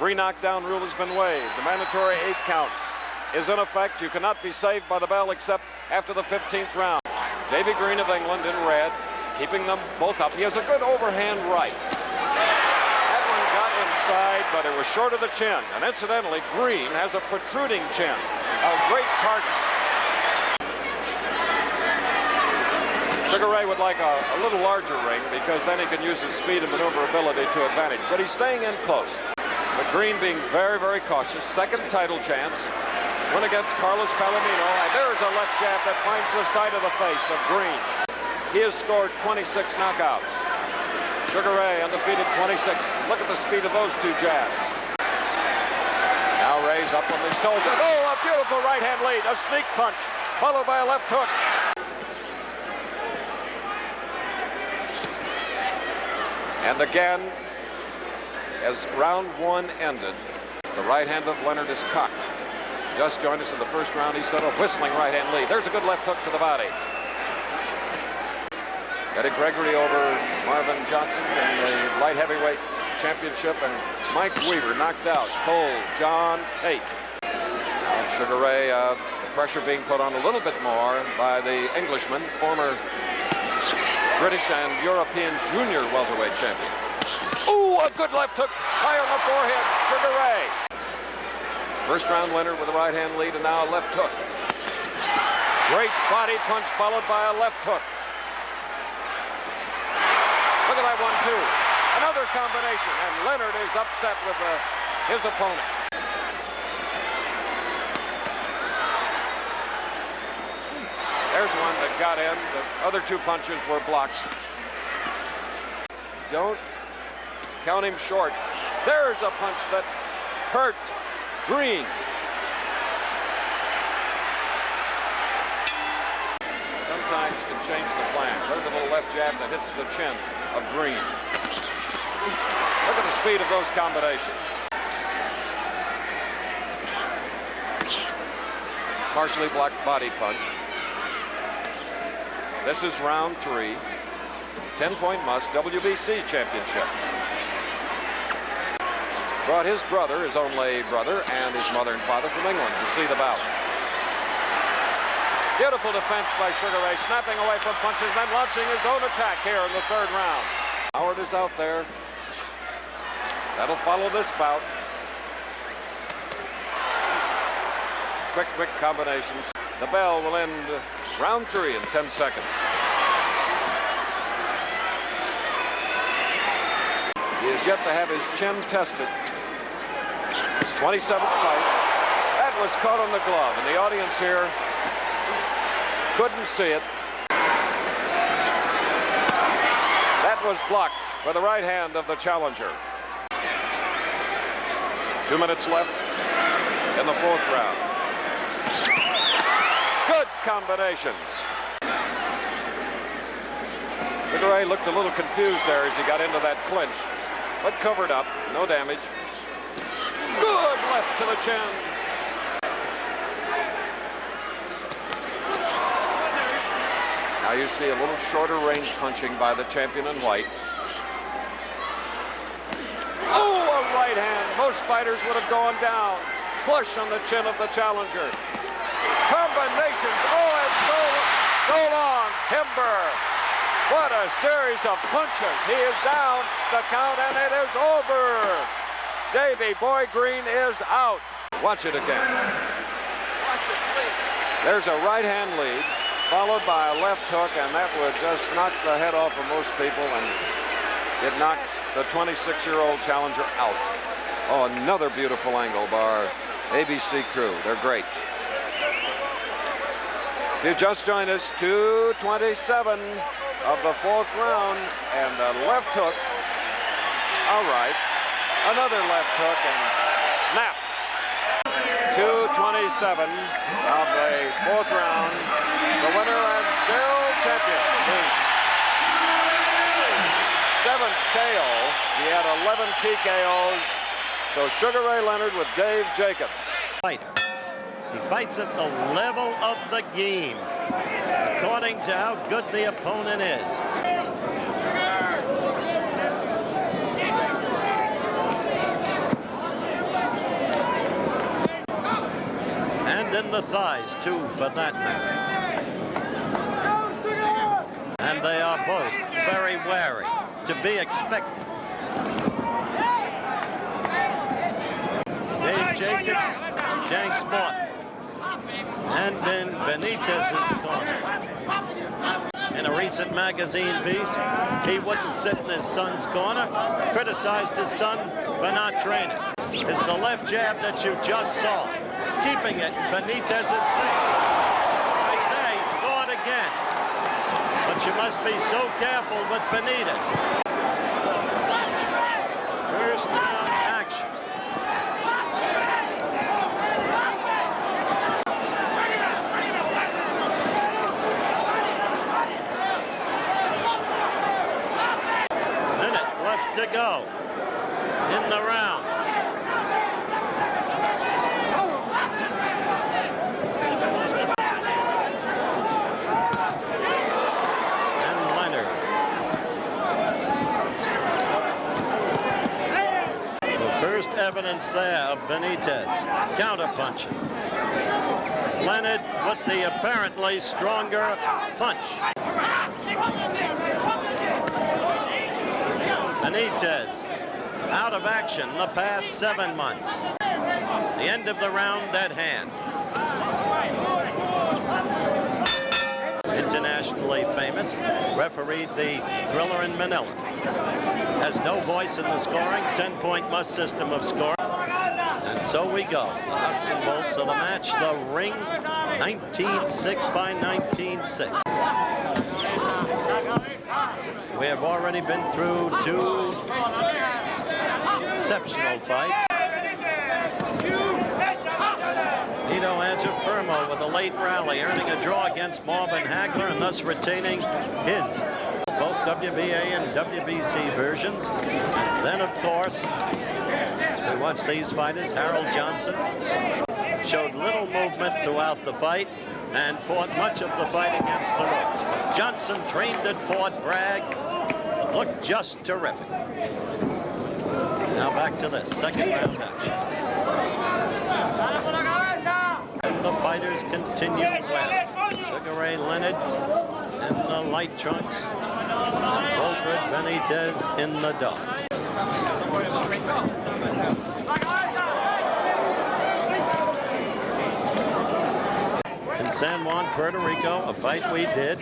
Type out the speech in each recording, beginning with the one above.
3 knockdown rule has been waived. The mandatory 8 count is in effect. You cannot be saved by the bell except after the 15th round. Davy Green of England in red, keeping them both up. He has a good overhand right. That one got inside, but it was short of the chin. And incidentally, Green has a protruding chin. A great target. Sugar Ray would like a little larger ring because then he can use his speed and maneuverability to advantage. But he's staying in close. But Green being very, very cautious. Second title chance. Win against Carlos Palomino. And there's a left jab that finds the side of the face of Green. He has scored 26 knockouts. Sugar Ray undefeated 26. Look at the speed of those 2 jabs. Now Ray's up on the toes. Oh, a beautiful right hand lead. A sneak punch followed by a left hook. And again, as round 1 ended, the right hand of Leonard is cocked. Just joined us in the first round. He set a whistling right hand lead. There's a good left hook to the body. Eddie Gregory over Marvin Johnson in the light heavyweight championship, and Mike Weaver knocked out Cole John Tate. Now Sugar Ray, the pressure being put on a little bit more by the Englishman, former British and European junior welterweight champion. Ooh, a good left hook, high on the forehead, Sugar Ray. First round Leonard with a right hand lead, and now a left hook. Great body punch followed by a left hook. Look at that one, too. Another combination, and Leonard is upset with his opponent. There's one that got in. The other 2 punches were blocked. Don't count him short. There's a punch that hurt Green. Sometimes can change the plan. There's a little left jab that hits the chin of Green. Look at the speed of those combinations. Partially blocked body punch. This is round 3. 10-point must WBC championship. Brought his brother, his only brother, and his mother and father from England to see the bout. Beautiful defense by Sugar Ray, snapping away from punches, then launching his own attack here in the 3rd round. Howard is out there. That'll follow this bout. Quick combinations. The bell will end round 3 in 10 seconds. He is yet to have his chin tested. His 27th fight. That was caught on the glove, and the audience here couldn't see it. That was blocked by the right hand of the challenger. 2 minutes left in the 4th round. Good combinations. Sugar Ray looked a little confused there as he got into that clinch, but covered up, no damage. Good left to the chin. Now you see a little shorter range punching by the champion in white. Oh, a right hand. Most fighters would have gone down. Flush on the chin of the challenger. Combinations. Oh, and so long. Timber. What a series of punches. He is down the count, and it is over. Davy Boy Green is out. Watch it again. Watch it, please. There's a right hand lead, followed by a left hook, and that would just knock the head off of most people, and it knocked the 26-year-old challenger out. Oh, another beautiful angle by our ABC crew. They're great. If you just joined us, 2:27 of the 4th round, and a left hook. All right, another left hook, and snap. 2:27 of the 4th round. The winner and still champion is 7th KO. He had 11 TKOs. So Sugar Ray Leonard with Dave Jacobs. He fights at the level of the game, according to how good the opponent is. in the thighs, too, for that matter. And they are both very wary, to be expected. Dave Jacobs, Jenks Morton. And in Benitez's corner. In a recent magazine piece, he wouldn't sit in his son's corner, criticized his son for not training. Is the left jab that you just saw, keeping it in Benitez's face. Right there, he scored again. But you must be so careful with Benitez. First round action. To go in the round. And Leonard. The first evidence there of Benitez counterpunching. Leonard with the apparently stronger punch. Benitez out of action the past 7 months. The end of the round at hand. Internationally famous, refereed the Thriller in Manila. Has no voice in the scoring, 10-point must system of scoring. And so we go. The nuts and bolts of the match. The ring, 19-6 by 19-6. We have already been through 2 exceptional fights. Nito Angiafermo with a late rally, earning a draw against Marvin Hagler and thus retaining his both WBA and WBC versions. And then, of course, as we watch these fighters, Harold Johnson showed little movement throughout the fight and fought much of the fight against the ropes. But Johnson trained at Fort Bragg, looked just terrific. Now back to this second round action. And the fighters continue well. Sugar Ray Leonard in the light trunks. And Wilfred Benitez in the dark. In San Juan, Puerto Rico, a fight we did.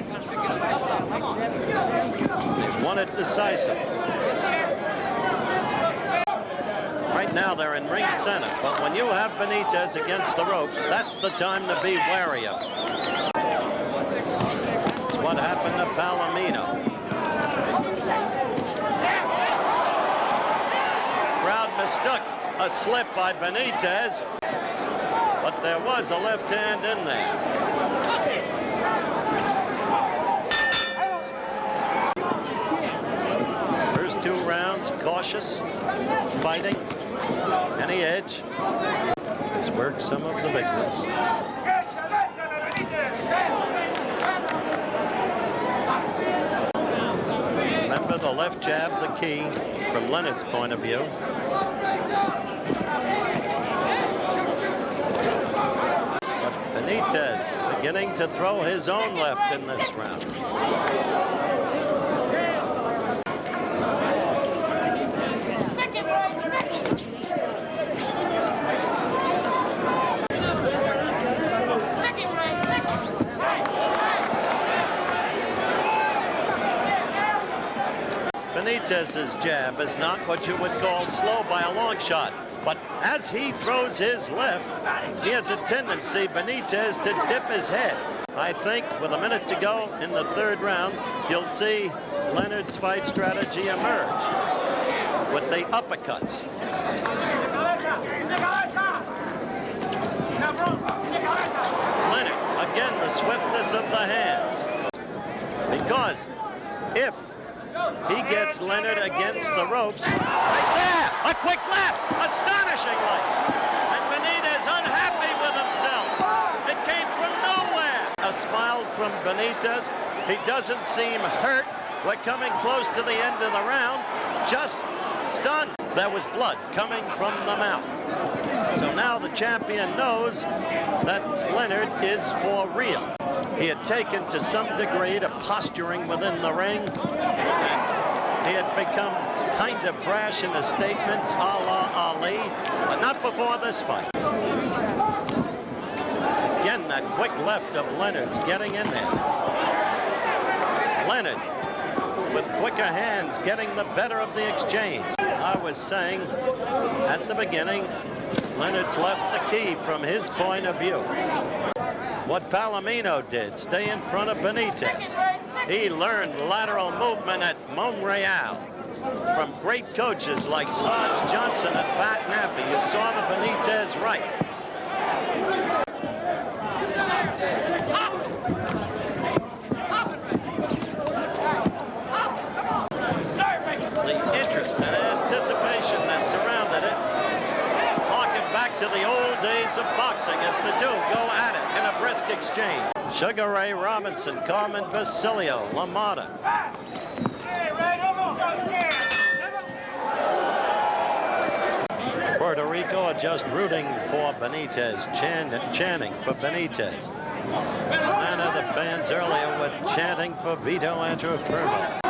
They won it decisively. Right now they're in ring center, but when you have Benitez against the ropes, that's the time to be wary of. It's what happened to Palomino. Crowd mistook a slip by Benitez, but there was a left hand in there. First 2 rounds, cautious, fighting, any edge. He's worked some of the big ones. Remember the left jab, the key, from Leonard's point of view. But Benitez beginning to throw his own left in this round. Benitez's jab is not what you would call slow by a long shot, but as he throws his left, he has a tendency, Benitez, to dip his head. I think with a minute to go in the 3rd round, you'll see Leonard's fight strategy emerge with the uppercuts. Leonard, again, the swiftness of the hands. Because if he gets Leonard against the ropes. Right there! A quick left! Astonishingly! And Benitez unhappy with himself. It came from nowhere. A smile from Benitez. He doesn't seem hurt. We're coming close to the end of the round. Just stunned. there was blood coming from the mouth. So now the champion knows that Leonard is for real. He had taken to some degree to posturing within the ring. And he had become kind of brash in his statements, a la Ali, but not before this fight. Again, that quick left of Leonard's getting in there. Leonard, with quicker hands, getting the better of the exchange. I was saying at the beginning, Leonard's left the key from his point of view. What Palomino did, stay in front of Benitez. He learned lateral movement at Montreal from great coaches like Sarge Johnson and Pat Nappy. You saw the Benitez right. The interest and anticipation that surrounded it harkened back to the old days of boxing as the two go at it in a brisk exchange. Sugar Ray Robinson, Carmen Basilio, LaMotta. Puerto Rico are just rooting for Benitez, chanting for Benitez. Atlanta, the fans earlier were chanting for Vito Antuofermo.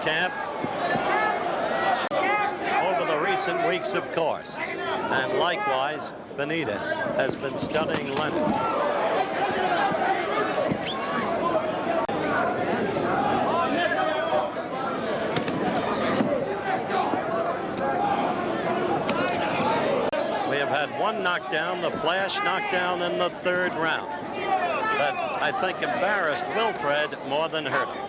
Camp over the recent weeks, of course, and likewise Benitez has been studying Leonard. We have had one knockdown, the flash knockdown in the third round, that I think embarrassed Wilfred more than hurt him.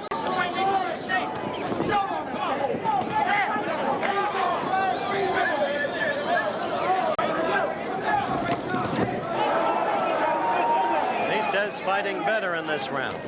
Benitez fighting better in this round.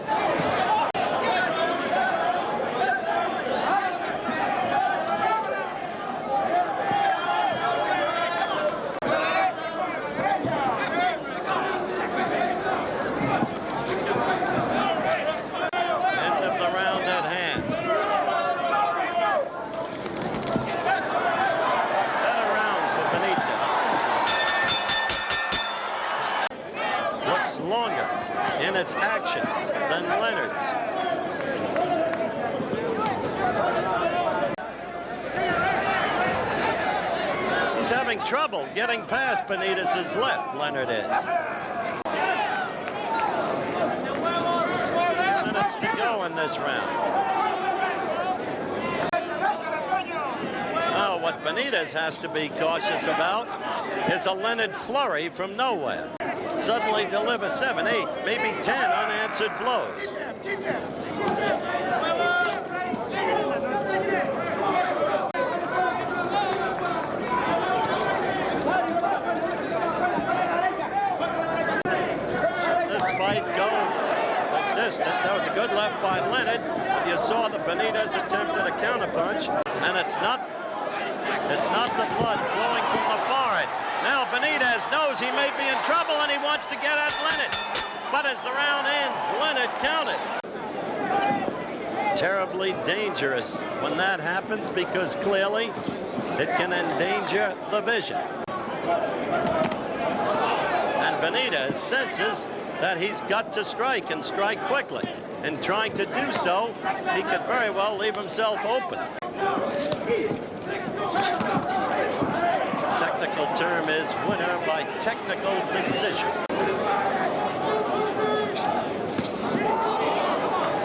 Longer in its action than Leonard's. He's having trouble getting past Benitez's left, Leonard is. Minutes to go in this round. Now, what Benitez has to be cautious about is a Leonard flurry from nowhere. Suddenly deliver 7, 8, maybe 10 unanswered blows. Should this fight go the distance? That was a good left by Leonard. You saw the Benitez attempted a counterpunch, and it's not the blood flowing from the forehead. Now Benitez knows he may be in trouble and he wants to get at Leonard. But as the round ends, Leonard counted. Terribly dangerous when that happens because clearly it can endanger the vision. And Benitez senses that he's got to strike and strike quickly. In trying to do so, he could very well leave himself open. Technical term is winner by technical decision.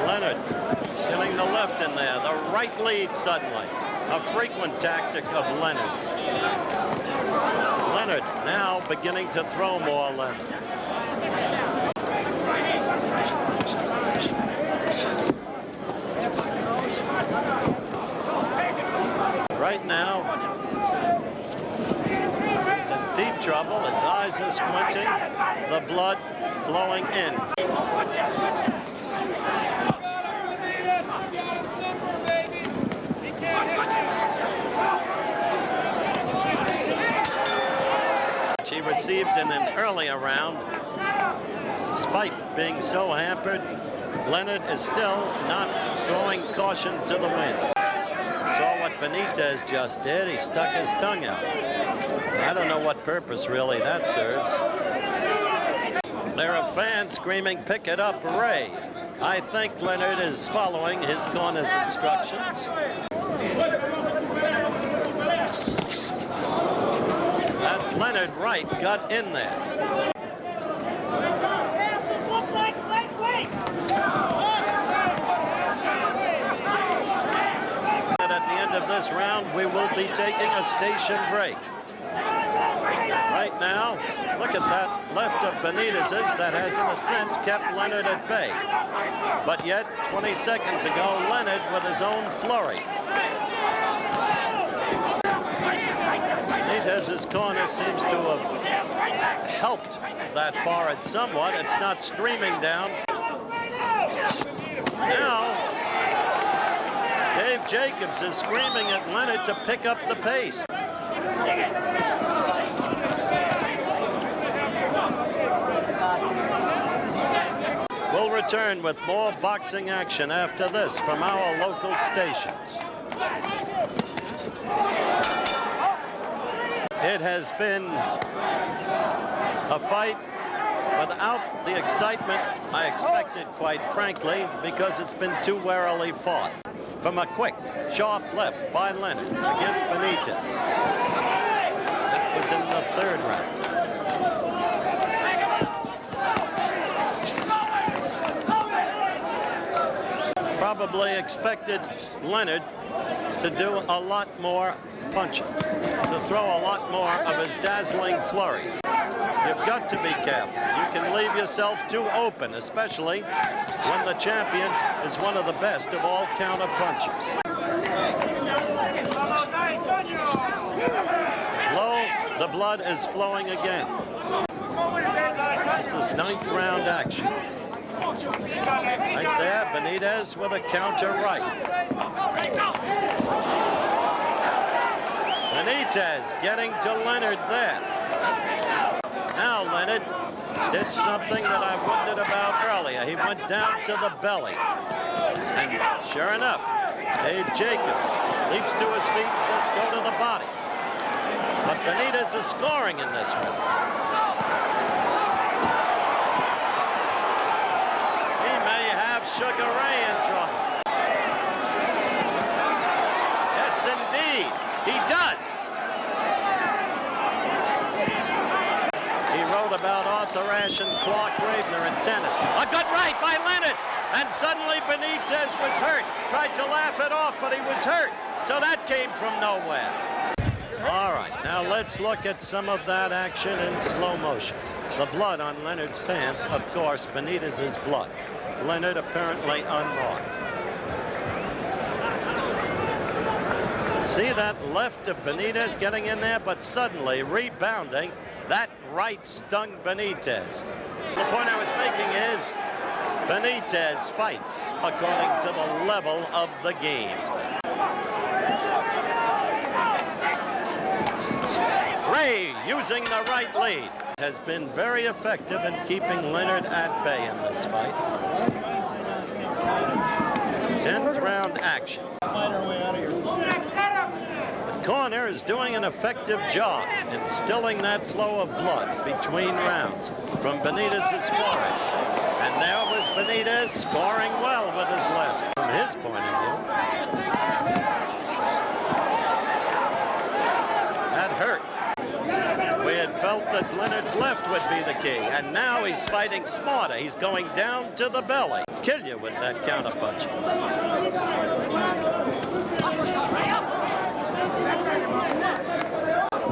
Leonard getting the left in there, the right lead suddenly. A frequent tactic of Leonard's. Leonard now beginning to throw more left. Right now, he's in deep trouble. His eyes are squinting, the blood flowing in. He he received in an earlier round. Despite being so hampered, Leonard is still not throwing caution to the winds. Saw what Benitez just did. He stuck his tongue out. I don't know what purpose really that serves. There are fans screaming, "Pick it up, Ray." I think Leonard is following his corner's instructions. That Leonard right got in there. And at the end of this round, we will be taking a station break. Right now, look at that left of Benitez's that has, in a sense, kept Leonard at bay. But yet, 20 seconds ago, Leonard with his own flurry. Benitez's corner seems to have helped that forward somewhat. It's not streaming down. Now, Dave Jacobs is screaming at Leonard to pick up the pace. We'll return with more boxing action after this from our local stations. It has been a fight without the excitement I expected, quite frankly, because it's been too warily fought. From a quick, sharp left by Leonard against Benitez. It was in the third round. Probably expected Leonard to do a lot more punching, to throw a lot more of his dazzling flurries. You've got to be careful. You can leave yourself too open, especially when the champion is one of the best of all counter punchers. Low, the blood is flowing again. This is 9th round action. Right there, Benitez with a counter right. Benitez getting to Leonard there. Now Leonard did something that I wondered about earlier. He went down to the belly. And sure enough, Dave Jacobs leaps to his feet and says, "Go to the body." But Benitez is scoring in this one. Sugar Ray in trouble. Yes, indeed, he does. He wrote about Arthur Ashe and Clark Gravener in tennis. A good right by Leonard, and suddenly Benitez was hurt. Tried to laugh it off, but he was hurt. So that came from nowhere. All right, now let's look at some of that action in slow motion. The blood on Leonard's pants, of course, Benitez's blood. Leonard apparently unmarked. See that left of Benitez getting in there, but suddenly rebounding. That right stung Benitez. The point I was making is Benitez fights according to the level of the game. Ray using the right lead has been very effective in keeping Leonard at bay in this fight. 10th round action. The corner is doing an effective job instilling that flow of blood between rounds from Benitez's forehead. And there was Benitez scoring well with his left from his point of view. That hurt. We had felt that Leonard's left would be the key, and now he's fighting smarter. He's going down to the belly. Kill you with that counter punch.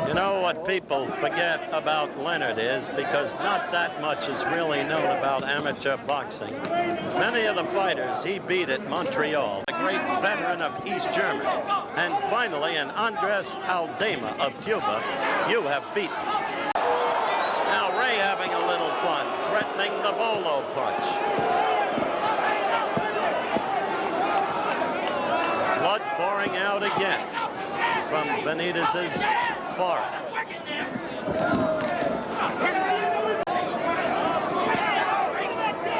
You know what people forget about Leonard is, because not that much is really known about amateur boxing. Many of the fighters he beat at Montreal, a great veteran of East Germany, and finally an Andres Aldama of Cuba, you have beaten. Now Ray having a little fun, threatening the bolo punch. Blood pouring out again from Benitez's forehead.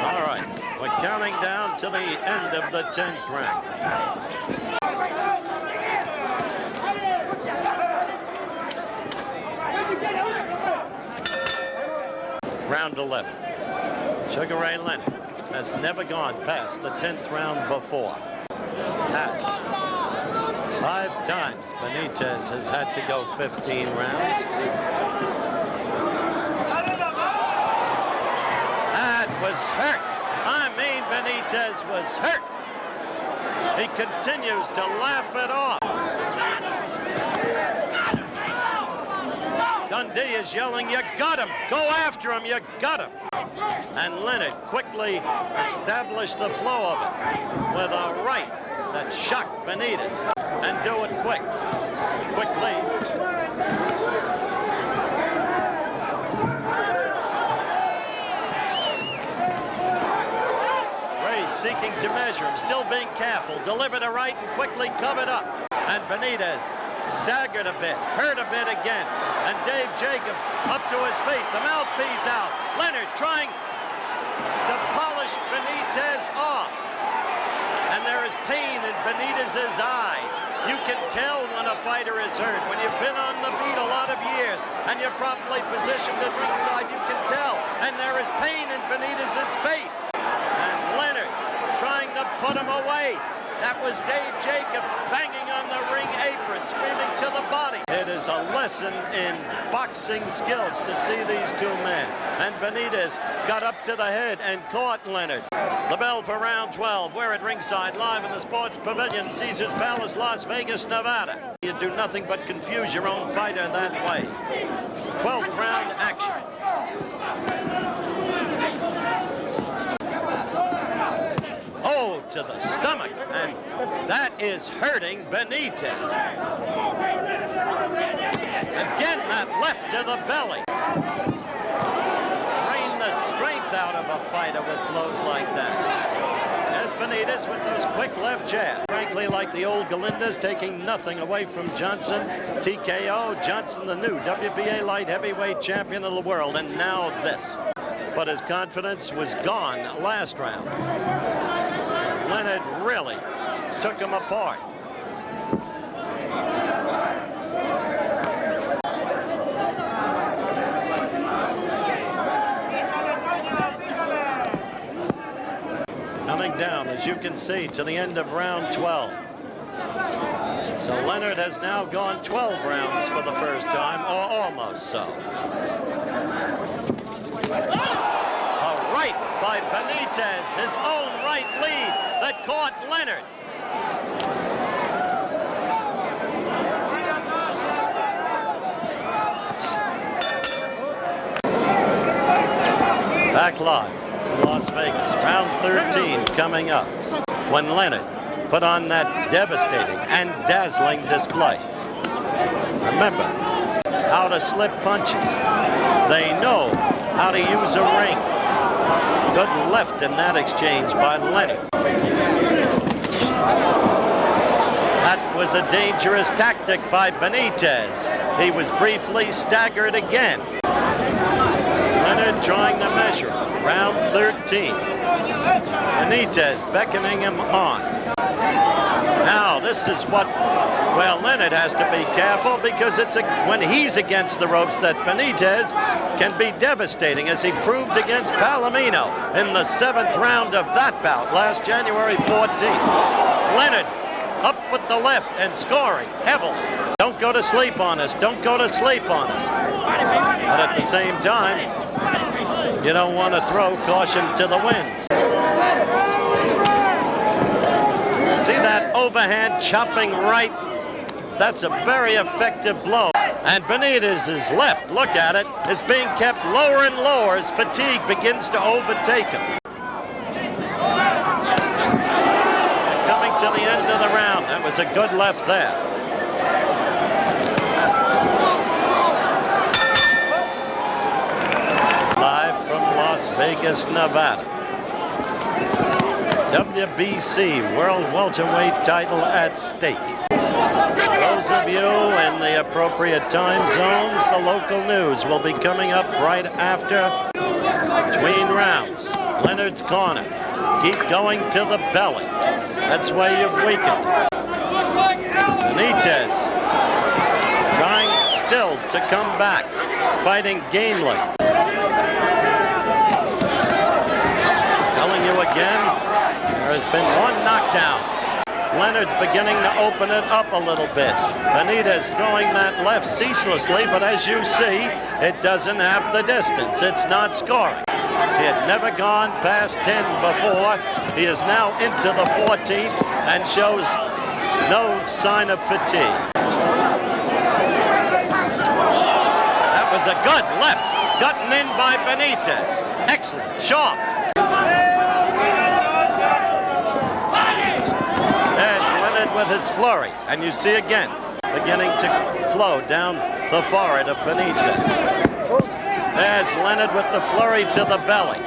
All right, we're counting down to the end of the 10th round. Round 11. Sugar Ray Leonard has never gone past the 10th round before. Has. 5 times Benitez has had to go 15 rounds. That was hurt. I mean, Benitez was hurt. He continues to laugh it off. Dundee is yelling, "You got him! Go after him! You got him!" And Leonard quickly established the flow of it with a right that shocked Benitez, and do it quickly. Ray seeking to measure him, still being careful, delivered a right and quickly covered up. And Benitez staggered a bit, hurt a bit again. And Dave Jacobs up to his feet, the mouthpiece out. Leonard trying to polish Benitez off. And there is pain in Benitez's eyes. You can tell when a fighter is hurt. When you've been on the beat a lot of years and you're properly positioned at ringside, you can tell. And there is pain in Benitez's face. And Leonard trying to put him away. That was Dave Jacobs banging on the ring apron, screaming to the body. It is a lesson in boxing skills to see these two men. And Benitez got up to the head and caught Leonard. The bell for round 12. We're at ringside, live in the Sports Pavilion, Caesars Palace, Las Vegas, Nevada. You do nothing but confuse your own fighter that way. 12th round action. Oh, to the stomach, and that is hurting Benitez. Again, that left to the belly. Drain the strength out of a fighter with blows like that. There's Benitez with those quick left jabs. Frankly, like the old Galindas, taking nothing away from Johnson. TKO, Johnson, the new WBA light heavyweight champion of the world, and now this. But his confidence was gone last round. Leonard really took him apart. Coming down, as you can see, to the end of round 12. So Leonard has now gone 12 rounds for the first time, or almost so. A right by Benitez, his own right lead that caught Leonard. Back live in Las Vegas, round 13 coming up, when Leonard put on that devastating and dazzling display. Remember how to slip punches. They know how to use a ring. Good left in that exchange by Leonard. That was a dangerous tactic by Benitez. He was briefly staggered again. Leonard trying to measure. Round 13. Benitez beckoning him on. Now this is what, well, Leonard has to be careful because it's when he's against the ropes that Benitez can be devastating, as he proved against Palomino in the 7th round of that bout last January 14th. Leonard up with the left and scoring heavily. Don't go to sleep on us. Don't go to sleep on us. But at the same time, you don't want to throw caution to the winds. See that overhand chopping right? That's a very effective blow. And Benitez's left, look at it, is being kept lower and lower as fatigue begins to overtake him. Coming to the end of the round, that was a good left there. Live from Las Vegas, Nevada. WBC World Welterweight title at stake. Those of you in the appropriate time zones, the local news will be coming up right after. Between rounds, Leonard's corner. Keep going to the belly. That's where you've weakened. Benitez trying still to come back, fighting gamely. Telling you again, there has been one knockdown. Leonard's beginning to open it up a little bit. Benitez throwing that left ceaselessly, but as you see, it doesn't have the distance. It's not scoring. He had never gone past 10 before. He is now into the 14th and shows no sign of fatigue. That was a good left, gotten in by Benitez. Excellent, sharp. There's Leonard with his flurry, and you see again, beginning to flow down the forehead of Benitez. There's Leonard with the flurry to the belly.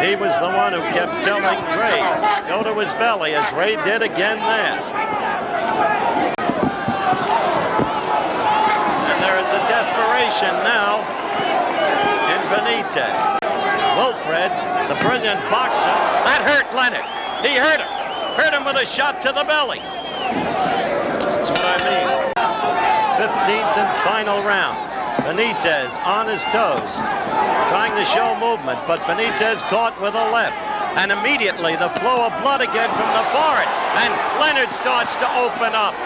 He was the one who kept telling Ray, go to his belly, as Ray did again there. And there is a desperation now in Benitez. Wilfred, the brilliant boxer, that hurt Leonard. He hurt him. Hurt him with a shot to the belly. That's what I mean. 15th and final round. Benitez on his toes, trying to show movement, but Benitez caught with a left. And immediately the flow of blood again from the forehead. And Leonard starts to open up.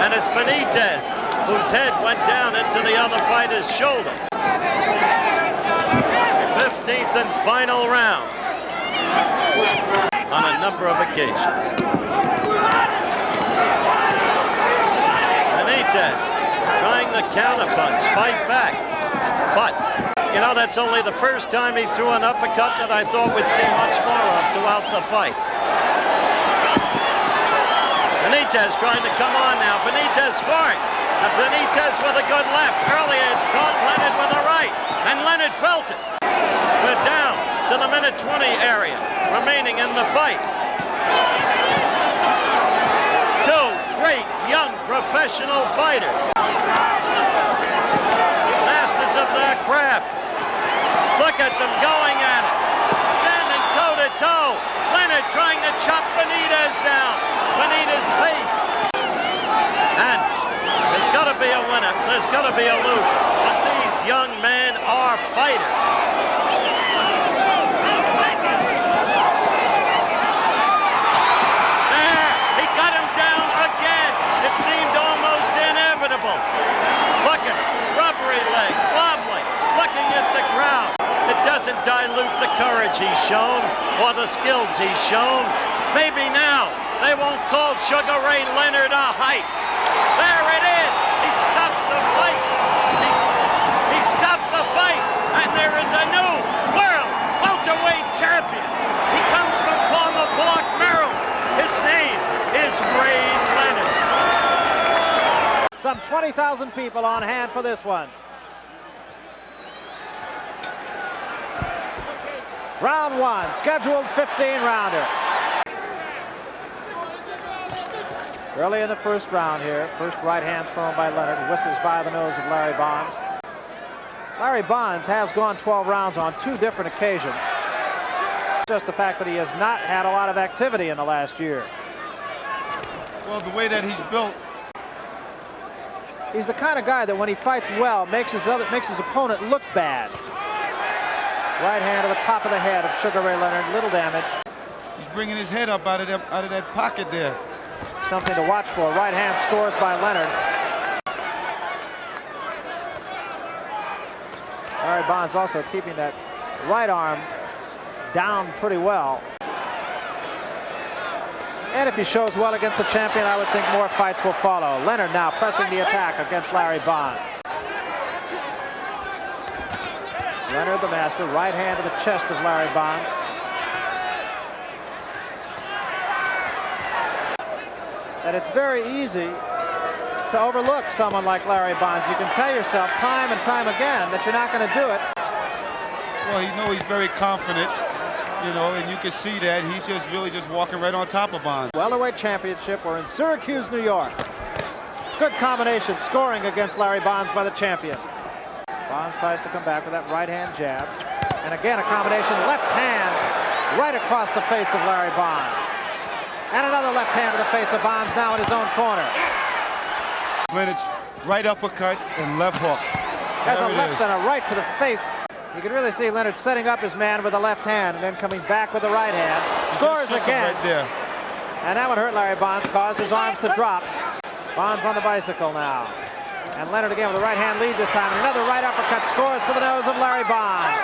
And it's Benitez, whose head went down into the other fighter's shoulder. 15th and final round. On a number of occasions. Benitez trying the counterpunch, fight back. But, you know, that's only the first time he threw an uppercut that I thought we'd see much more of throughout the fight. Benitez trying to come on now. Benitez scoring. And Benitez with a good left. Earlier it caught Leonard with a right. And Leonard felt it. We're down to the minute 20 area remaining in the fight. Two great young professional fighters. Masters of their craft. Look at them going at it. Standing toe to toe. Leonard trying to chop Benitez down. Benitez's face. And there's got to be a winner. There's got to be a loser. But these young men are fighters. Look at it, rubbery leg, wobbly, looking at the crowd. It doesn't dilute the courage he's shown or the skills he's shown. Maybe now they won't call Sugar Ray Leonard a height. There it is. He stopped the fight. He stopped the fight, and there is a new world welterweight champion. He comes from Palmer Park, Maryland. His name is Ray Leonard. Some 20,000 people on hand for this one. Round one, scheduled 15-rounder. Early in the first round here, first right hand thrown by Leonard, whistles by the nose of Larry Bonds. Larry Bonds has gone 12 rounds on 2 different occasions. Just the fact that he has not had a lot of activity in the last year. Well, the way that he's built, he's the kind of guy that when he fights well, makes his opponent look bad. Right hand to the top of the head of Sugar Ray Leonard, little damage. he's bringing his head up out of that pocket there. Something to watch for. Right hand scores by Leonard. Larry Bonds also keeping that right arm down pretty well. And if he shows well against the champion, I would think more fights will follow. Leonard now pressing the attack against Larry Bonds. Leonard, the master, right hand to the chest of Larry Bonds. And it's very easy to overlook someone like Larry Bonds. You can tell yourself time and time again that you're not going to do it. Well, he's very confident, you know, and you can see that he's just really walking right on top of Bonds. Welterweight championship. We're in Syracuse, New York. Good combination, scoring against Larry Bonds by the champion. Bonds tries to come back with that right hand jab. And again, a combination left hand right across the face of Larry Bonds. And another left hand to the face of Bonds now in his own corner. Leonard's right uppercut and left hook. Has a left and a right to the face. You can really see Leonard setting up his man with the left hand and then coming back with the right hand. Scores again. Right there. And that would hurt Larry Bonds, caused his arms to drop. Bonds on the bicycle now. And Leonard again with a right hand lead this time. And another right uppercut scores to the nose of Larry Bonds.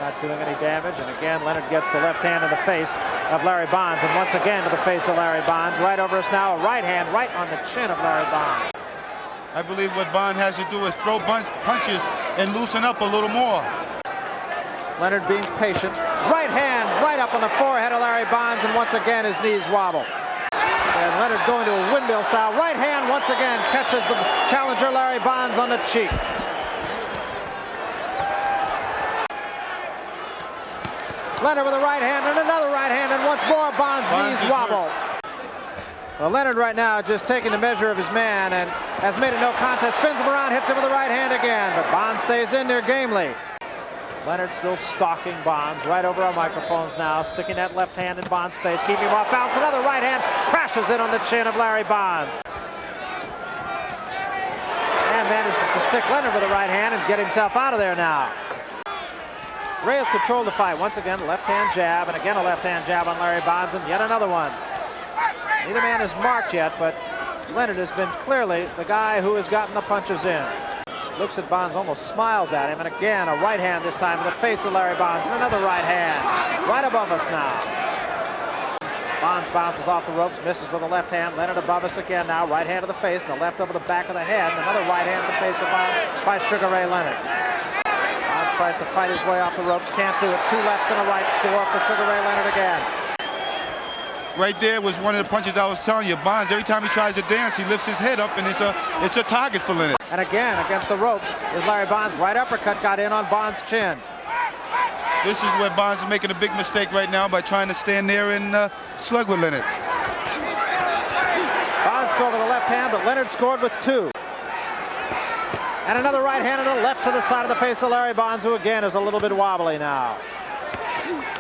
Not doing any damage. And again, Leonard gets the left hand in the face of Larry Bonds. And once again to the face of Larry Bonds. Right over us now, a right hand right on the chin of Larry Bonds. I believe what Bonds has to do is throw punches and loosen up a little more. Leonard being patient. Right hand right up on the forehead of Larry Bonds. And once again, his knees wobble. And Leonard going to a windmill style. Right hand once again catches the challenger Larry Bonds on the cheek. Leonard with a right hand and another right hand, and once more Bonds' knees wobble. Well, Leonard right now just taking the measure of his man and has made it no contest. Spins him around, hits him with the right hand again, but Bonds stays in there gamely. Leonard still stalking Bonds right over our microphones now, sticking that left hand in Bonds' face, keeping him off balance. Another right hand crashes in on the chin of Larry Bonds. And manages to stick Leonard with the right hand and get himself out of there now. Ray has controlled the fight. Once again, left hand jab, and again a left hand jab on Larry Bonds, and yet another one. Neither man is marked yet, but Leonard has been clearly the guy who has gotten the punches in. Looks at Bonds, almost smiles at him, and again a right hand this time in the face of Larry Bonds, and another right hand right above us now. Bonds bounces off the ropes, misses with the left hand. Leonard above us again now, right hand to the face, and the left over the back of the head, and another right hand to the face of Bonds by Sugar Ray Leonard. Bonds tries to fight his way off the ropes, can't do it. Two lefts and a right score for Sugar Ray Leonard again. Right there was one of the punches I was telling you. Bonds, every time he tries to dance, he lifts his head up, and it's a target for Leonard. And again, against the ropes, is Larry Bonds. Right uppercut got in on Bonds' chin. This is where Bonds is making a big mistake right now by trying to stand there and slug with Leonard. Bonds scored with a left hand, but Leonard scored with two. And another right hand and a left to the side of the face of Larry Bonds, who again is a little bit wobbly now.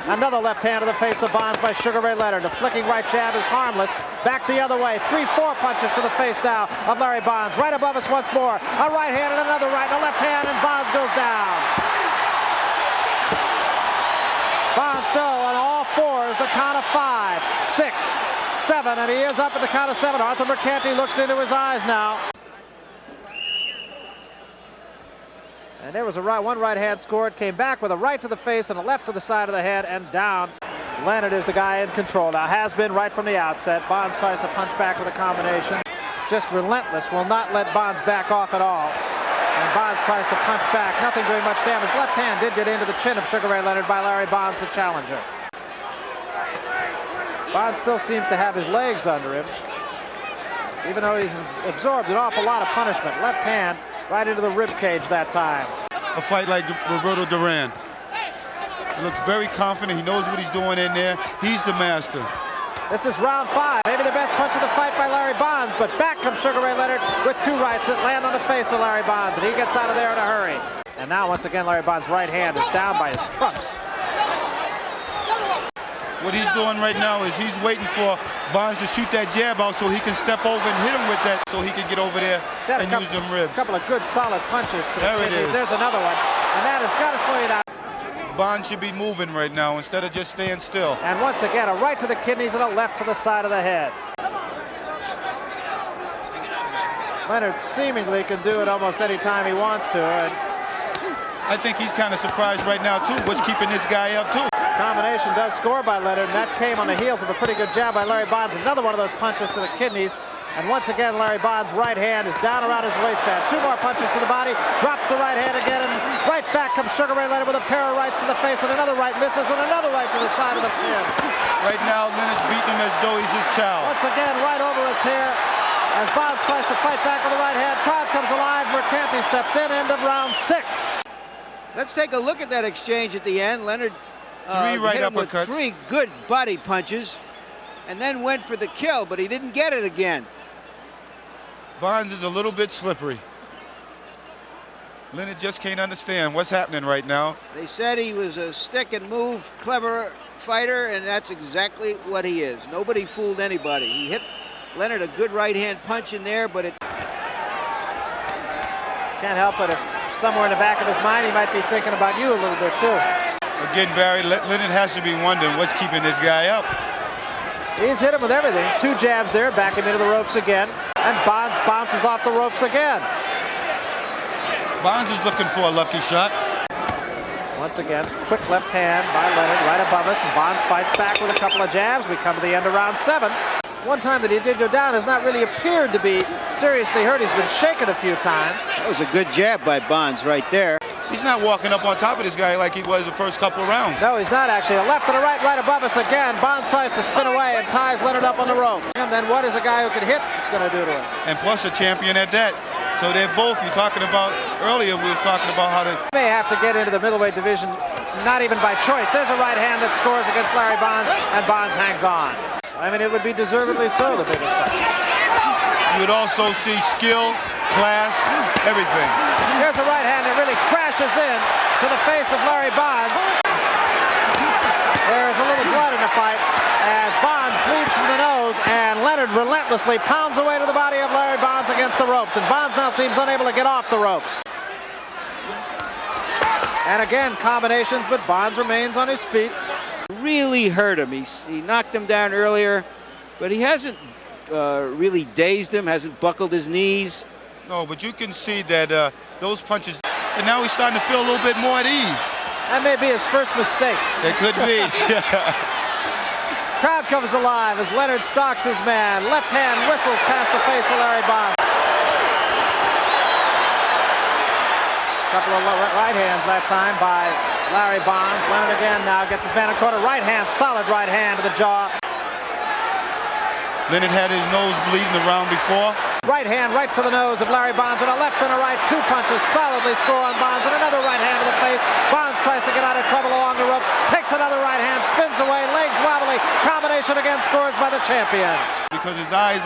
Another left hand to the face of Bonds by Sugar Ray Leonard. A flicking right jab is harmless. Back the other way. 3-4 punches to the face now of Larry Bonds. Right above us once more. A right hand and another right and a left hand, and Bonds goes down. Bonds still on all fours. The count of 5, 6, 7, and he is up at the count of 7. Arthur Mercanti looks into his eyes now. And there was one right hand scored, came back with a right to the face and a left to the side of the head and down. Leonard is the guy in control now, has been right from the outset. Bonds tries to punch back with a combination. Just relentless, will not let Bonds back off at all. And Bonds tries to punch back, nothing doing much damage. Left hand did get into the chin of Sugar Ray Leonard by Larry Bonds, the challenger. Bonds still seems to have his legs under him, even though he's absorbed an awful lot of punishment. Left hand right into the rib cage that time. A fight like Roberto Duran. He looks very confident. He knows what he's doing in there. He's the master. This is round 5. Maybe the best punch of the fight by Larry Bonds, but back comes Sugar Ray Leonard with two rights that land on the face of Larry Bonds, and he gets out of there in a hurry. And now once again Larry Bonds' right hand is down by his trunks. What he's doing right now is he's waiting for Bonds to shoot that jab out so he can step over and hit him with that so he can get over there and use them ribs. A couple of good solid punches to there the kidneys. There's another one, and that has got to slow you down. Bonds should be moving right now instead of just staying still. And once again, a right to the kidneys and a left to the side of the head. Leonard seemingly can do it almost any time he wants to. And I think he's kind of surprised right now, too. What's keeping this guy up, too? Combination does score by Leonard, and that came on the heels of a pretty good jab by Larry Bonds. Another one of those punches to the kidneys. And once again, Larry Bonds' right hand is down around his waistband. Two more punches to the body, drops the right hand again, and right back comes Sugar Ray Leonard with a pair of rights to the face, and another right misses, and another right to the side of the chin. Right now, Leonard's beating him as though he's his child. Once again, right over us here, as Bonds tries to fight back with the right hand. Crowd comes alive, Mercanti steps in, end of round 6. Let's take a look at that exchange at the end. Leonard three right hit him with uppercuts. 3 good body punches, and then went for the kill, but he didn't get it again. Bonds is a little bit slippery. Leonard just can't understand what's happening right now. They said he was a stick and move clever fighter, and that's exactly what he is. Nobody fooled anybody. He hit Leonard a good right hand punch in there, but it can't help it if somewhere in the back of his mind he might be thinking about you a little bit too. Again, Barry, Leonard has to be wondering what's keeping this guy up. He's hit him with everything. 2 jabs there, back him into the ropes again, and Bonds bounces off the ropes again. Bonds is looking for a lucky shot. Once again, quick left hand by Leonard right above us, and Bonds fights back with a couple of jabs. We come to the end of round 7. One time that he did go down has not really appeared to be seriously hurt. He's been shaken a few times. That was a good jab by Bonds right there. He's not walking up on top of this guy like he was the first couple of rounds. No, he's not actually. A left and a right, right above us again. Bonds tries to spin away and ties Leonard up on the rope. And then what is a guy who can hit going to do to him? And plus a champion at that. So they're both, you're talking about, earlier we were talking about how to... May have to get into the middleweight division, not even by choice. There's a right hand that scores against Larry Bonds, and Bonds hangs on. I mean, it would be deservedly so the biggest fight. You would also see skill, class, everything. Here's a right hand that really crashes in to the face of Larry Bonds. There is a little blood in the fight as Bonds bleeds from the nose, and Leonard relentlessly pounds away to the body of Larry Bonds against the ropes, and Bonds now seems unable to get off the ropes. And again, combinations, but Bonds remains on his feet. Really hurt him. He knocked him down earlier, but he hasn't really dazed him, hasn't buckled his knees. No, but you can see that those punches, and now he's starting to feel a little bit more at ease. That may be his first mistake. It could be. Crowd comes alive as Leonard stalks his man. Left hand whistles past the face of Larry Bonds. Couple of right hands that time by Larry Bonds. Leonard again now gets his man in corner. Right hand, solid right hand to the jaw. Leonard had his nose bleeding the round before. Right hand right to the nose of Larry Bonds, and a left and a right. 2 punches solidly score on Bonds, and another right hand to the face. Bonds tries to get out of trouble along the ropes, takes another right hand, spins away, legs wobbly. Combination again scores by the champion. Because his eyes,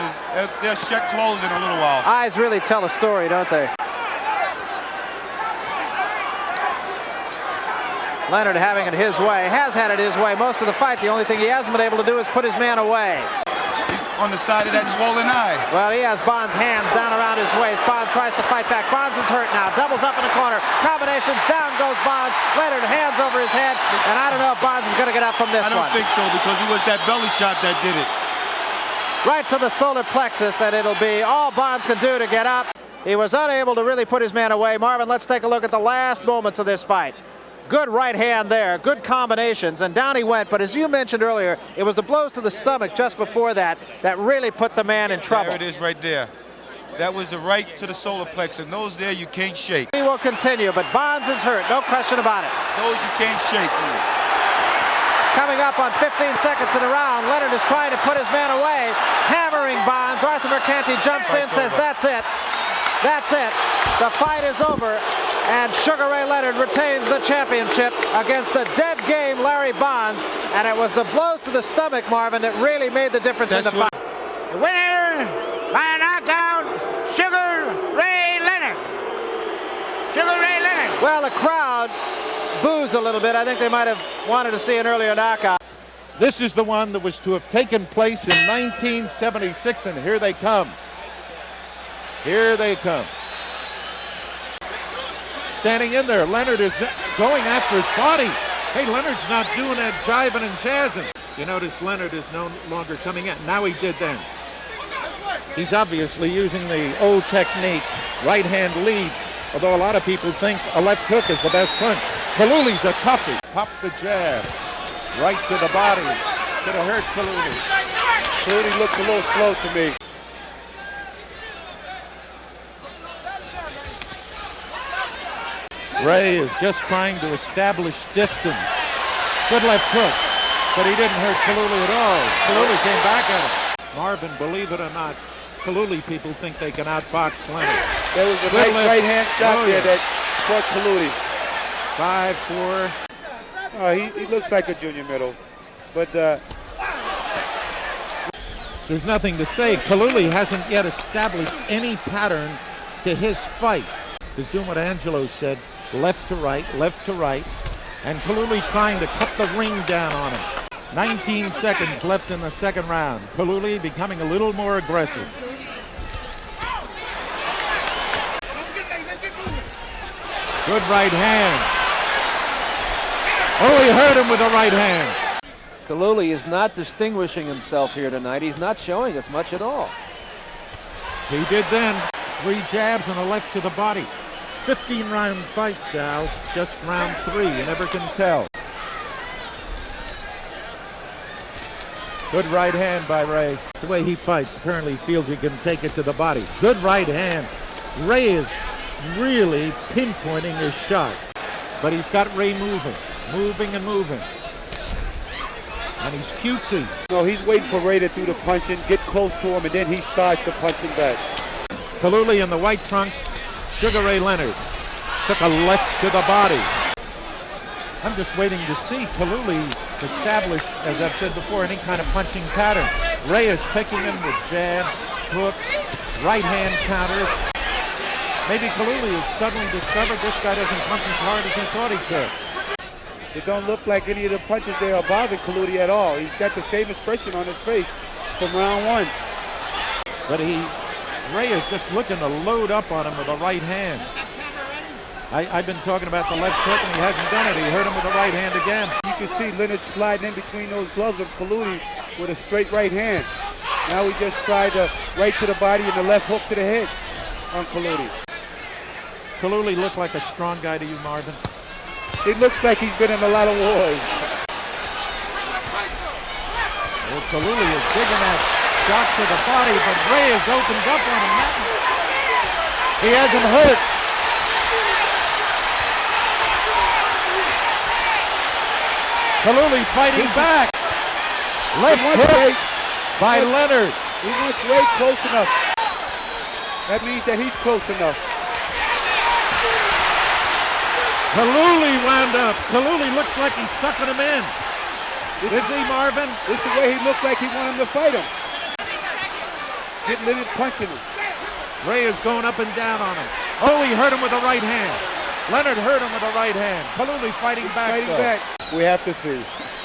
they're shut closed in a little while. Eyes really tell a story, don't they? Leonard having it his way, has had it his way most of the fight. The only thing he hasn't been able to do is put his man away. On the side of that swollen eye. Well, he has Bonds' hands down around his waist. Bonds tries to fight back. Bonds is hurt now. Doubles up in the corner. Combinations. Down goes Bonds. Leonard hands over his head. And I don't know if Bonds is going to get up from this one. I don't think so, because it was that belly shot that did it. Right to the solar plexus, and it'll be all Bonds can do to get up. He was unable to really put his man away. Marvin, let's take a look at the last moments of this fight. Good right hand there, good combinations, and down he went. But as you mentioned earlier, it was the blows to the stomach just before that that really put the man in trouble. There it is right there. That was the right to the solar plexus, and those there you can't shake. He will continue, but Bonds is hurt, no question about it. Those you can't shake. Coming up on 15 seconds in a round, Leonard is trying to put his man away, hammering Bonds. Arthur Mercanti jumps in, says that's it. That's it. The fight is over, and Sugar Ray Leonard retains the championship against the dead game Larry Bonds, and it was the blows to the stomach, Marvin, that really made the difference in the fight. The winner by knockout, Sugar Ray Leonard. Sugar Ray Leonard. Well, the crowd boos a little bit. I think they might have wanted to see an earlier knockout. This is the one that was to have taken place in 1976, and here they come. Here they come. Standing in there, Leonard is going after his body. Hey, Leonard's not doing that jiving and jazzing. You notice Leonard is no longer coming in. Now he did then. He's obviously using the old technique, right hand lead, although a lot of people think a left hook is the best punch. Kalule's a toughie. Pop the jab, right to the body. Could have hurt Kalule. Kalule looks a little slow to me. Ray is just trying to establish distance. Good left hook, but he didn't hurt Kalule at all. Kalule came back at him. Marvin, believe it or not, Kalule people think they can outbox Leonard. There was a nice right hand shot there that caught Kalule. 5-4. He looks like a junior middle, but there's nothing to say. Kalule hasn't yet established any pattern to his fight. To zoom what Angelo said, left to right, and Kalule trying to cut the ring down on him. 19 seconds left in the second round. Kalule becoming a little more aggressive. Good right hand. Oh, he hurt him with the right hand. Kalule is not distinguishing himself here tonight. He's not showing us much at all. He did then. 3 jabs and a left to the body. 15-round fight, Sal. Just round 3. You never can tell. Good right hand by Ray. The way he fights, apparently he feels he can take it to the body. Good right hand. Ray is really pinpointing his shot. But he's got Ray moving and moving. And he's cutesy. No, he's waiting for Ray to do the punching, get close to him, and then he starts the punching back. Kalule in the white trunks. Sugar Ray Leonard took a left to the body. I'm just waiting to see Kalule establish, as I've said before, any kind of punching pattern. Ray is picking him with jabs, hooks, right hand counters. Maybe Kalule has suddenly discovered this guy doesn't punch as hard as he thought he could. It don't look like any of the punches there are bothering Kalule at all. He's got the same expression on his face from round 1. But Ray is just looking to load up on him with the right hand. I've been talking about the left hook, and he hasn't done it. He hurt him with the right hand again. You can see Leonard sliding in between those gloves of Kalule with a straight right hand. Now he just tried the right to the body and the left hook to the head on Kalule. Kalule looked like a strong guy to you, Marvin. It looks like he's been in a lot of wars. Well, Kalule is digging that shot to the body, but Ray has opened up on him. He has him hurt. Kalule fighting back. Left hook by Leonard. He wants Ray close enough. That means that he's close enough. Kalule wound up. Kalule looks like he's sucking him in. Is he, Marvin? This is the way he looks like he wanted him to fight him. Get Leonard punching him. Ray is going up and down on him. Oh, he hurt him with the right hand. Leonard hurt him with the right hand. Kalule fighting back. We have to see.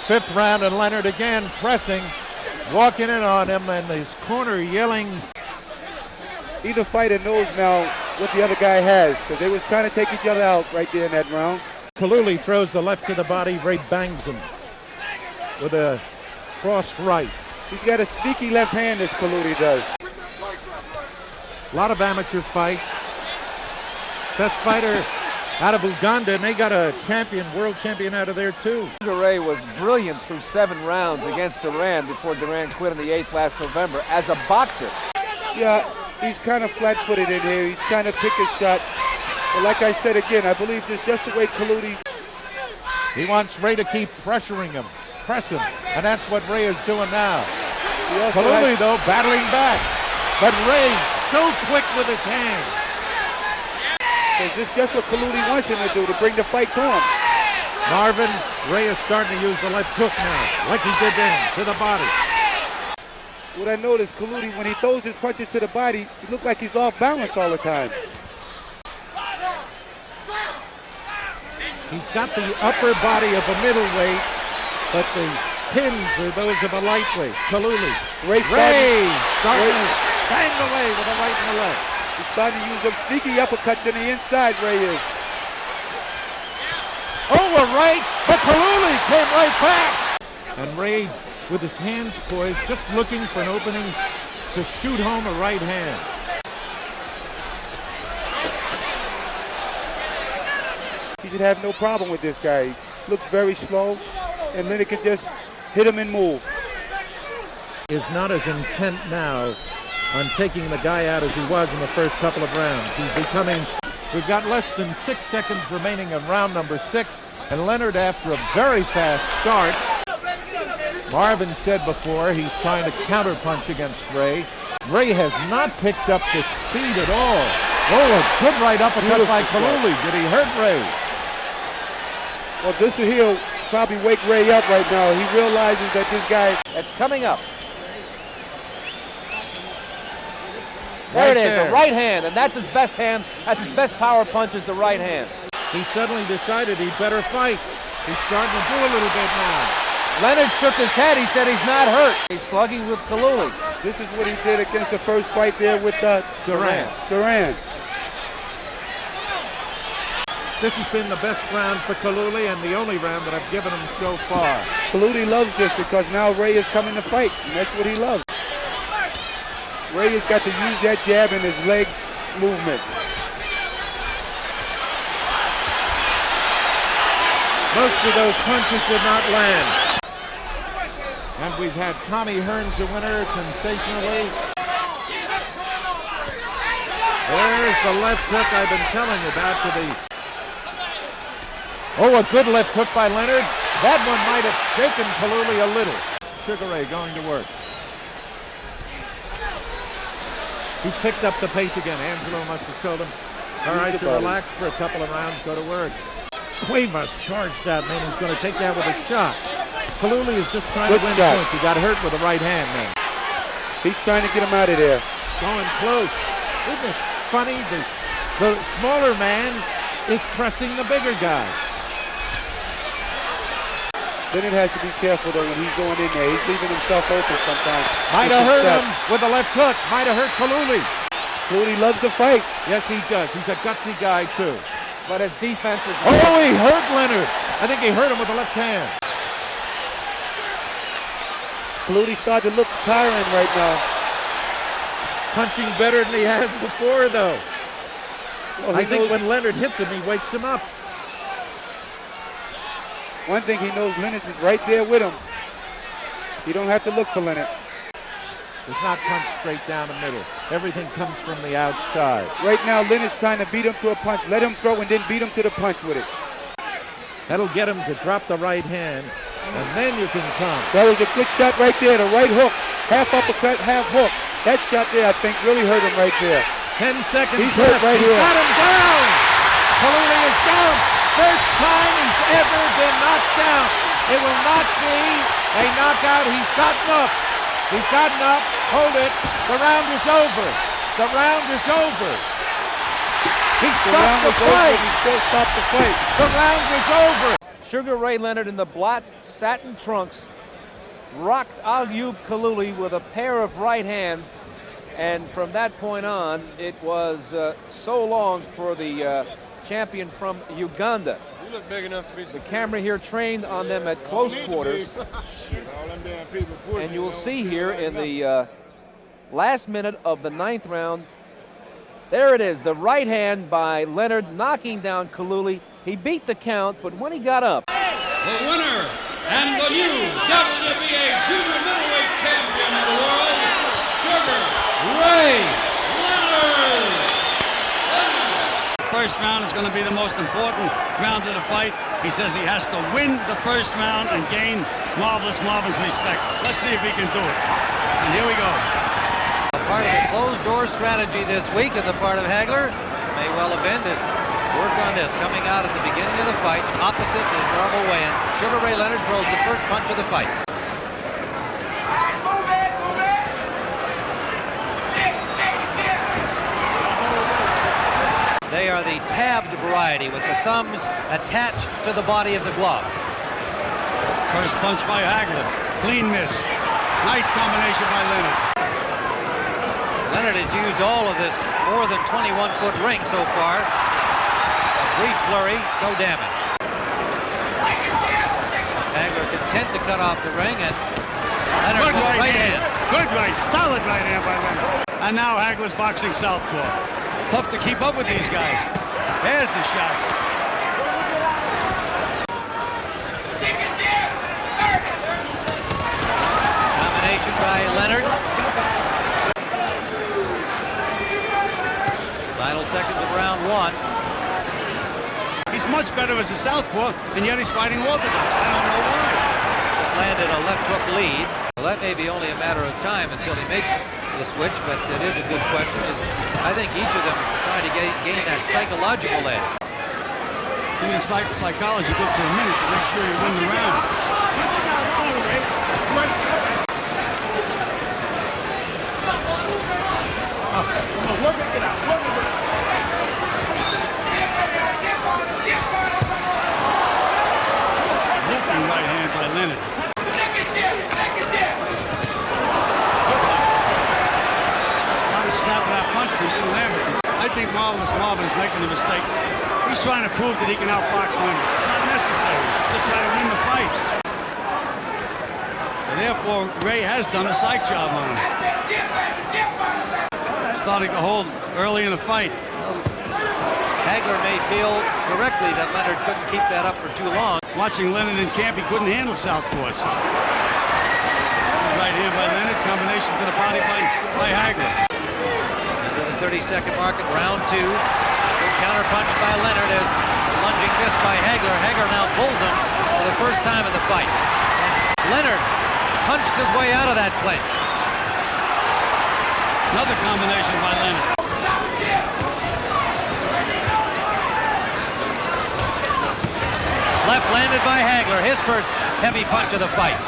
5th round, and Leonard again pressing, walking in on him, and his corner yelling. Either fighter knows now what the other guy has, because they was trying to take each other out right there in that round. Kalule throws the left to the body. Ray bangs him with a cross right. He's got a sneaky left hand, this Kalule does. A lot of amateur fights. Best fighter out of Uganda, and they got a world champion out of there too. Sugar Ray was brilliant through 7 rounds against Duran before Duran quit in the 8th last November as a boxer. Yeah, he's kind of flat-footed in here. He's trying to pick his shot. But like I said again, I believe this is just the way Kalule. He wants Ray to keep pressuring him, press him, and that's what Ray is doing now. Kalule, though, battling back. But Ray so quick with his hands. This is just what Kalule wants him to do, to bring the fight to him. Marvin, Ray is starting to use the left hook now, like he did then, to the body. What I noticed, Kalule, when he throws his punches to the body, he looks like he's off balance all the time. He's got the upper body of a middleweight, but the pins are those of a lightweight. Kalule. Ray starting to bang away with a right and a left. He's starting to use them sneaky uppercuts on the inside, Ray is. Oh, a right, but Kalule came right back. And Ray, with his hands poised, just looking for an opening to shoot home a right hand. He should have no problem with this guy. He looks very slow, and then he can just hit him and move. Is not as intent now on taking the guy out as he was in the first couple of rounds. He's becoming, we've got less than 6 seconds remaining in round number 6, and Leonard, after a very fast start, Marvin said before he's trying to counterpunch against Ray. Ray has not picked up the speed at all. Oh, a good right uppercut by Kalule. Did he hurt Ray? Well, this he'll probably wake Ray up right now. He realizes that this guy... That's coming up. There Right it is, there. the right hand, and that's his best hand. That's his best power punch is the right hand. He suddenly decided he'd better fight. He's starting to do a little bit now. Leonard shook his head. He said he's not hurt. He's slugging with Kalule. This is what he did against the first fight there with Duran. Duran. This has been the best round for Kalule and the only round that I've given him so far. Kalule loves this because now Ray is coming to fight, and that's what he loves. Ray has got to use that jab and his leg movement. Most of those punches did not land. And we've had Tommy Hearns the winner sensationally. There's the left hook I've been telling you about to the... Oh, a good left hook by Leonard. That one might have shaken Kalule a little. Sugar Ray going to work. He's picked up the pace again. Angelo must have told him, all right, to relax for a couple of rounds, go to work. We must charge that man. He's going to take that with a shot. Kalule is just trying to win points. He got hurt with the right hand, man. He's trying to get him out of there. Going close. Isn't it funny? The smaller man is pressing the bigger guy. Leonard has to be careful, though, when he's going in there. He's leaving himself open sometimes. Might have hurt him with the left hook. Might have hurt Kalule. Kalule loves to fight. Yes, he does. He's a gutsy guy, too. But his defense is... Oh, he hurt Leonard. I think he hurt him with the left hand. Kalule started to look tiring right now. Punching better than he has before, though. Well, I think when Leonard hits him, he wakes him up. One thing he knows, Leonard is right there with him. You don't have to look for Leonard. Does not punch straight down the middle. Everything comes from the outside. Right now, Leonard's trying to beat him to a punch. Let him throw and then beat him to the punch with it. That'll get him to drop the right hand, and then you can come. That was a good shot right there, the right hook. Half uppercut, half hook. That shot there, I think, really hurt him right there. 10 seconds He's left. hurt right He's here. got him down. Kalule is down. First time he's ever been knocked down. It will not be a knockout. He's gotten up. He's gotten up. Hold it. The round is over. The round is over. He stopped the fight. He still stopped the fight. The round is over. Sugar Ray Leonard in the black satin trunks rocked Ayub Kalule with a pair of right hands, and from that point on, it was so long for the champion from Uganda. You look big enough to be the camera here trained on them at close quarters. And you will see here in the last minute of the 9th round, there it is, the right hand by Leonard knocking down Kalule. He beat the count, but when he got up. The winner and the new WBA junior middleweight champion of the world, Sugar Ray Leonard. First round is going to be the most important round of the fight. He says he has to win the first round and gain Marvel's respect. Let's see if he can do it. And here we go. A part of the closed-door strategy this week on the part of Hagler may well have been to work on this. Coming out at the beginning of the fight, opposite his normal weigh-in, Sugar Ray Leonard throws the first punch of the fight. They are the tabbed variety with the thumbs attached to the body of the glove. First punch by Hagler. Clean miss. Nice combination by Leonard. Leonard has used all of this more than 21-foot ring so far. A brief flurry, no damage. Hagler content to cut off the ring, and Leonard Good with right hand. Good right, solid right hand by Leonard. And now Hagler's boxing southpaw. Tough to keep up with these guys. There's the shots. Combination by Leonard. Final seconds of round 1. He's much better as a southpaw, and yet he's fighting orthodox. I don't know why. Just landed a left hook lead. Well, that may be only a matter of time until he makes the switch, but it is a good question. I think each of them is trying to gain that psychological edge. You need psychology good for a minute to make sure you win the round. Oh, come He's trying to prove that he can outbox Leonard. It's not necessary. Just try to win the fight. And therefore, Ray has done a psych job on him. Starting to hold early in the fight. Hagler may feel correctly that Leonard couldn't keep that up for too long. Watching Leonard in camp, he couldn't handle southpaws. Right hand by Leonard, combination to the body by Hagler. Into the 30-second mark in round 2. Good counter punch by Leonard as a lunging fist by Hagler. Hagler now pulls him for the first time in the fight. And Leonard punched his way out of that clinch. Another combination by Leonard. Left landed by Hagler, his first heavy punch of the fight.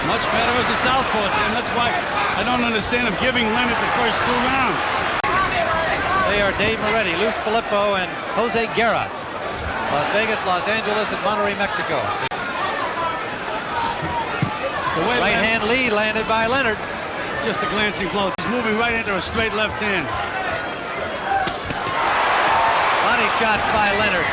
Much better as a southpaw, Tim. That's why I don't understand him giving Leonard the first 2 rounds. They are Dave Moretti, Luke Filippo, and Jose Guerra. Las Vegas, Los Angeles, and Monterrey, Mexico. Right hand lead landed by Leonard. Just a glancing blow. He's moving right into a straight left hand. Body shots by Leonard.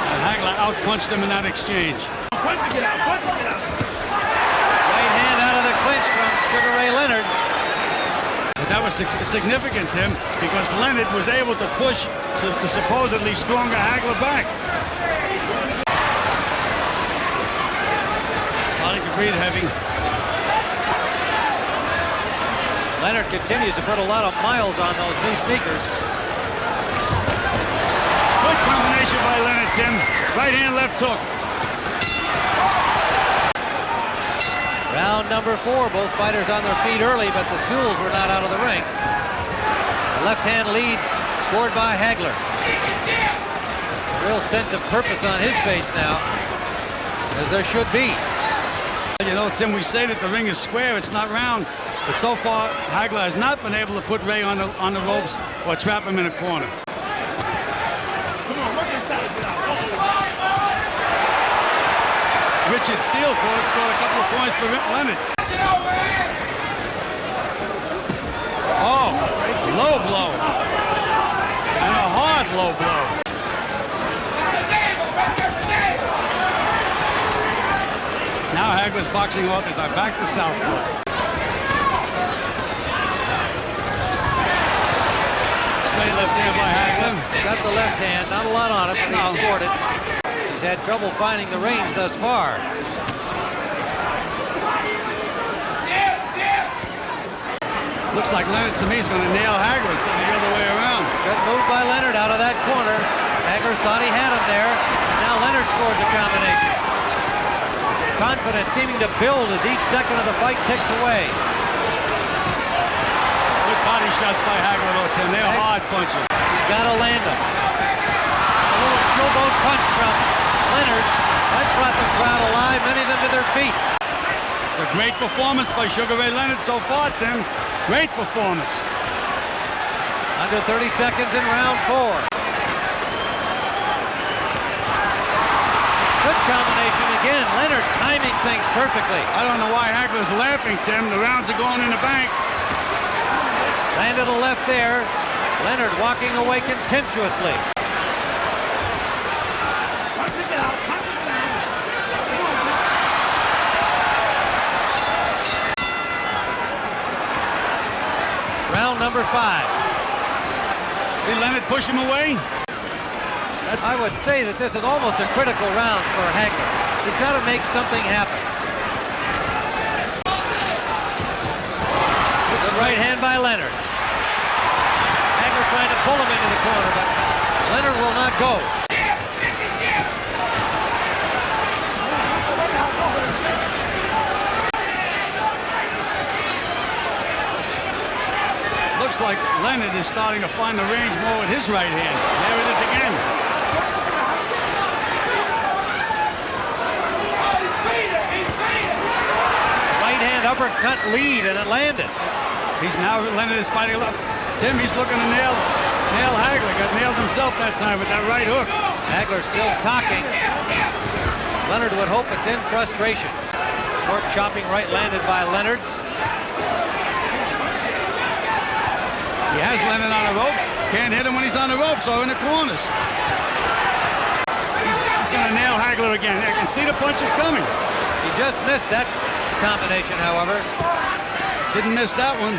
And Hagler outpunched him in that exchange. Right hand out of the clinch from Sugar Ray Leonard. But that was significant, Tim, because Leonard was able to push the supposedly stronger Hagler back. Starting to breathe heavy. Leonard continues to put a lot of miles on those new sneakers. Good combination by Leonard, Tim. Right hand, left hook. Round number 4, both fighters on their feet early, but the stools were not out of the ring. The left-hand lead scored by Hagler. Real sense of purpose on his face now, as there should be. You know, Tim, we say that the ring is square, it's not round. But so far, Hagler has not been able to put Ray on the ropes or trap him in a corner. Richard Steele scored a couple of points for Leonard. Oh, low blow. And a hard low blow. Now Hagler's boxing off. It's back to southpaw. Straight left hand by Hagler. Got the left hand, not a lot on it, but he scored it. He's had trouble finding the range thus far. Looks like Leonard to me is going to nail Hagler instead of the other way around. Good move by Leonard out of that corner. Hagler thought he had him there. Now Leonard scores a combination. Confidence seeming to build as each second of the fight ticks away. Good body shots by Hagler, though, Tim. They're hard punches. He's got to land them. A little showboat punch from Leonard. That brought the crowd alive, many of them to their feet. It's a great performance by Sugar Ray Leonard so far, Tim. Great performance. Under 30 seconds in round 4. Good combination again. Leonard timing things perfectly. I don't know why Hagler's laughing, Tim. The rounds are going in the bank. Landed a left there. Leonard walking away contemptuously. Round number 5. Did Leonard push him away? I would say that this is almost a critical round for Hagler. He's got to make something happen. Good right hand by Leonard. Hagler trying to pull him into the corner, but Leonard will not go. Looks like Leonard is starting to find the range more with his right hand. There it is again. Right hand uppercut lead, and it landed. Leonard is fighting left. Tim, he's looking to nail Hagler. Got nailed himself that time with that right hook. Hagler still talking. Leonard would hope it's in frustration. Short chopping right landed by Leonard. He has Leonard on the ropes. Can't hit him when he's on the ropes or in the corners. He's going to nail Hagler again. I can see the punches coming. He just missed that combination, however. Didn't miss that one.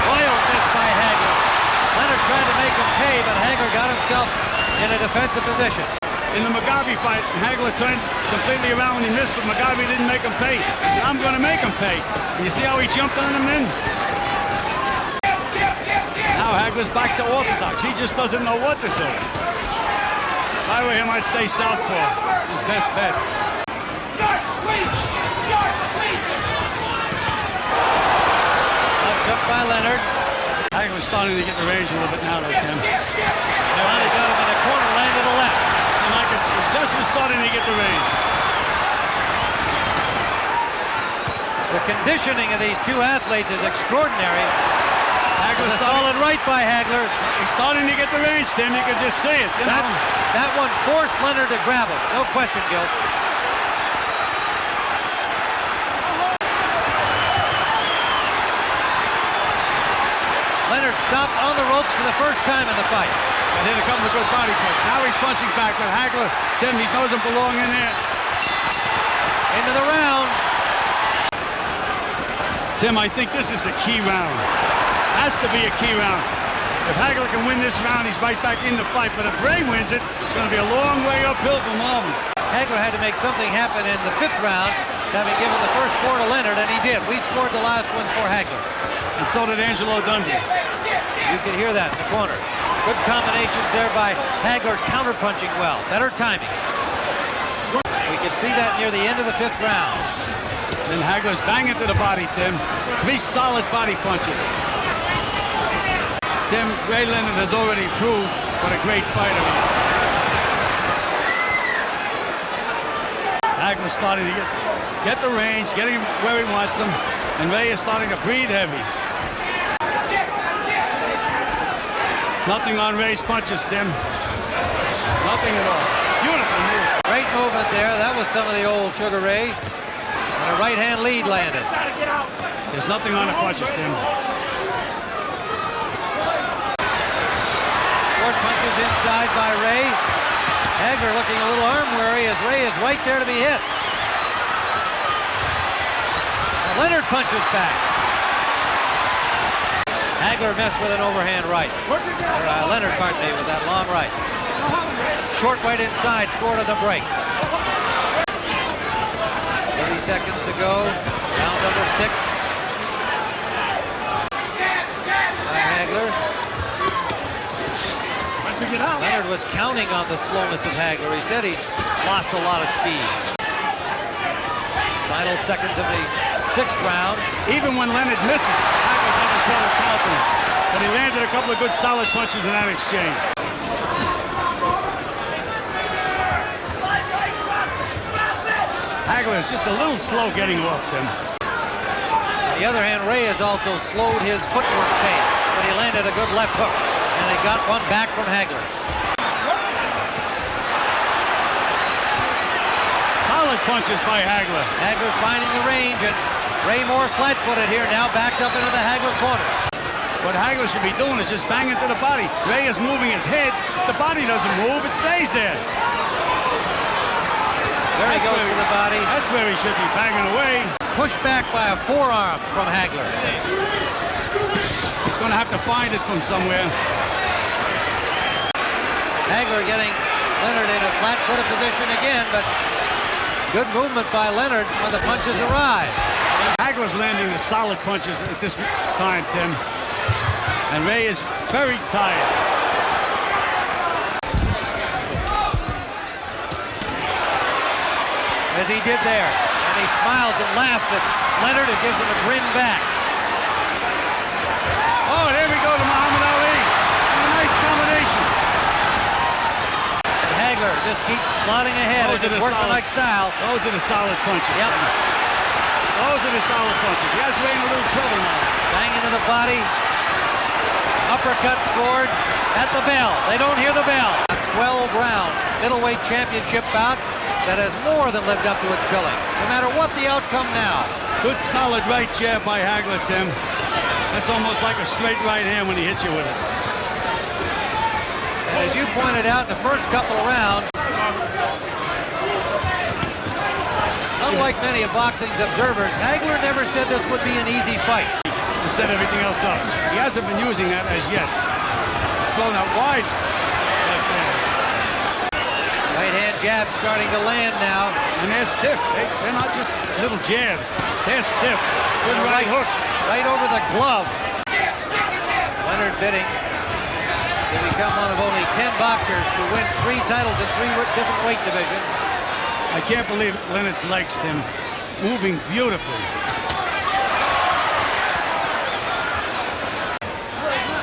Wild miss by Hagler. Leonard tried to make him pay, but Hagler got himself in a defensive position. In the Mugabe fight, Hagler turned completely around when he missed, but Mugabe didn't make him pay. He said, I'm going to make him pay. And you see how he jumped on him then? Now Hagler's back to orthodox. He just doesn't know what to do. If I were him, I'd stay southpaw. His best bet. Sharp sweep! Sharp sweep! Up by Leonard. Hagler's starting to get the range a little bit now, though, Tim. Finally got him in the corner, landed a left. Seemed like it's just was starting to get the range. The conditioning of these two athletes is extraordinary. Hagler's a solid right by Hagler. He's starting to get the range, Tim. You can just see it. That one forced Leonard to grab him. No question, Gil. Leonard stopped on the ropes for the first time in the fight. And hit a couple of good body punches. Now he's punching back, but Hagler, Tim, he doesn't belong in there. Into the round. Tim, I think this is a key round. Has to be a key round. If Hagler can win this round, he's right back in the fight. But if Ray wins it, it's going to be a long way uphill for Marvin. Hagler had to make something happen in the 5th round, having given the first 4 to Leonard, and he did. We scored the last one for Hagler. And so did Angelo Dundee. You can hear that in the corner. Good combinations there by Hagler, counterpunching well. Better timing. We can see that near the end of the 5th round. And Hagler's banging to the body, Tim. 3 solid body punches. Tim, Ray Leonard has already proved what a great fighter he is. Hagler's starting to get the range, getting him where he wants him, and Ray is starting to breathe heavy. Nothing on Ray's punches, Tim. Nothing at all. Beautiful move. Great movement there. That was some of the old Sugar Ray. And a right-hand lead landed. There's nothing on the punches, Tim. Short punches inside by Ray. Hagler looking a little arm weary as Ray is right there to be hit. Now Leonard punches back. Hagler missed with an overhand right. Leonard, pardon me, with that long right. Short right inside, scored on the break. 30 seconds to go. Round number 6. By Hagler. Leonard was counting on the slowness of Hagler. He said he lost a lot of speed. Final seconds of the 6th round. Even when Leonard misses, Hagler's having trouble counting. But he landed a couple of good solid punches in that exchange. Hagler is just a little slow getting off, Tim. On the other hand, Ray has also slowed his footwork pace, but he landed a good left hook, and he got one back from Hagler. Solid punches by Hagler. Hagler finding the range, and Ray more flat-footed here, now backed up into the Hagler corner. What Hagler should be doing is just banging to the body. Ray is moving his head. The body doesn't move, it stays there. There he goes to the body. That's where he should be banging away. Pushed back by a forearm from Hagler. He's going to have to find it from somewhere. Hagler getting Leonard in a flat-footed position again, but good movement by Leonard when the punches arrive. Hagler's landing the solid punches at this time, Tim. And Ray is very tired. As he did there. And he smiles and laughs at Leonard and gives him a grin back. Oh, there we go to Muhammad Ali. A nice combination. And Hagler just keeps plodding ahead in his workmanlike style. Those are the solid punches. Yep. Those are the solid punches. He has Ray in a little trouble now. Bang into the body. Uppercut scored at the bell. They don't hear the bell. A 12-round middleweight championship bout that has more than lived up to its billing, no matter what the outcome now. Good solid right jab by Hagler, Tim. That's almost like a straight right hand when he hits you with it. And as you pointed out in the first couple of rounds, unlike many of boxing's observers, Hagler never said this would be an easy fight. He set everything else up. He hasn't been using that as yet. He's thrown out wide. Right hand jab starting to land now. And they're stiff. They're not just little jabs. They're stiff. Good right hook. Right over the glove. Leonard bidding to become one of only 10 boxers to win 3 titles in 3 different weight divisions. I can't believe Leonard's legs, Tim. Moving beautifully.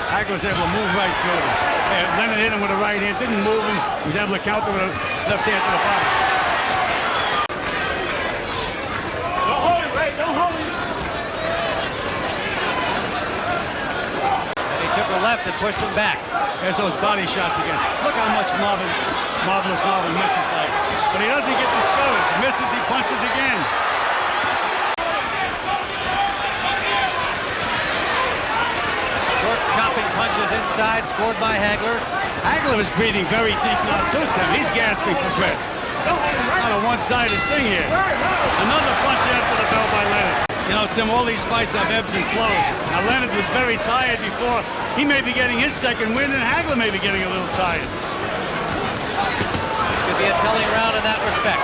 Hagler was able to move right through him. Leonard hit him with a right hand, didn't move him. He was able to counter with a left hand to the body. Don't hold it, Ray. Don't hold it. And he took a left and pushed him back. There's those body shots again. Look how much Marvelous Marvin misses like. But he doesn't get discouraged. He misses, he punches again. Short chopping punches inside, scored by Hagler. Hagler is breathing very deep now too, Tim. He's gasping for breath. Not a one-sided thing here. Another punch after the bell by Leonard. You know, Tim, all these fights have ebbs and flows. Now, Leonard was very tired before. He may be getting his second win, and Hagler may be getting a little tired. Could be a telling round in that respect.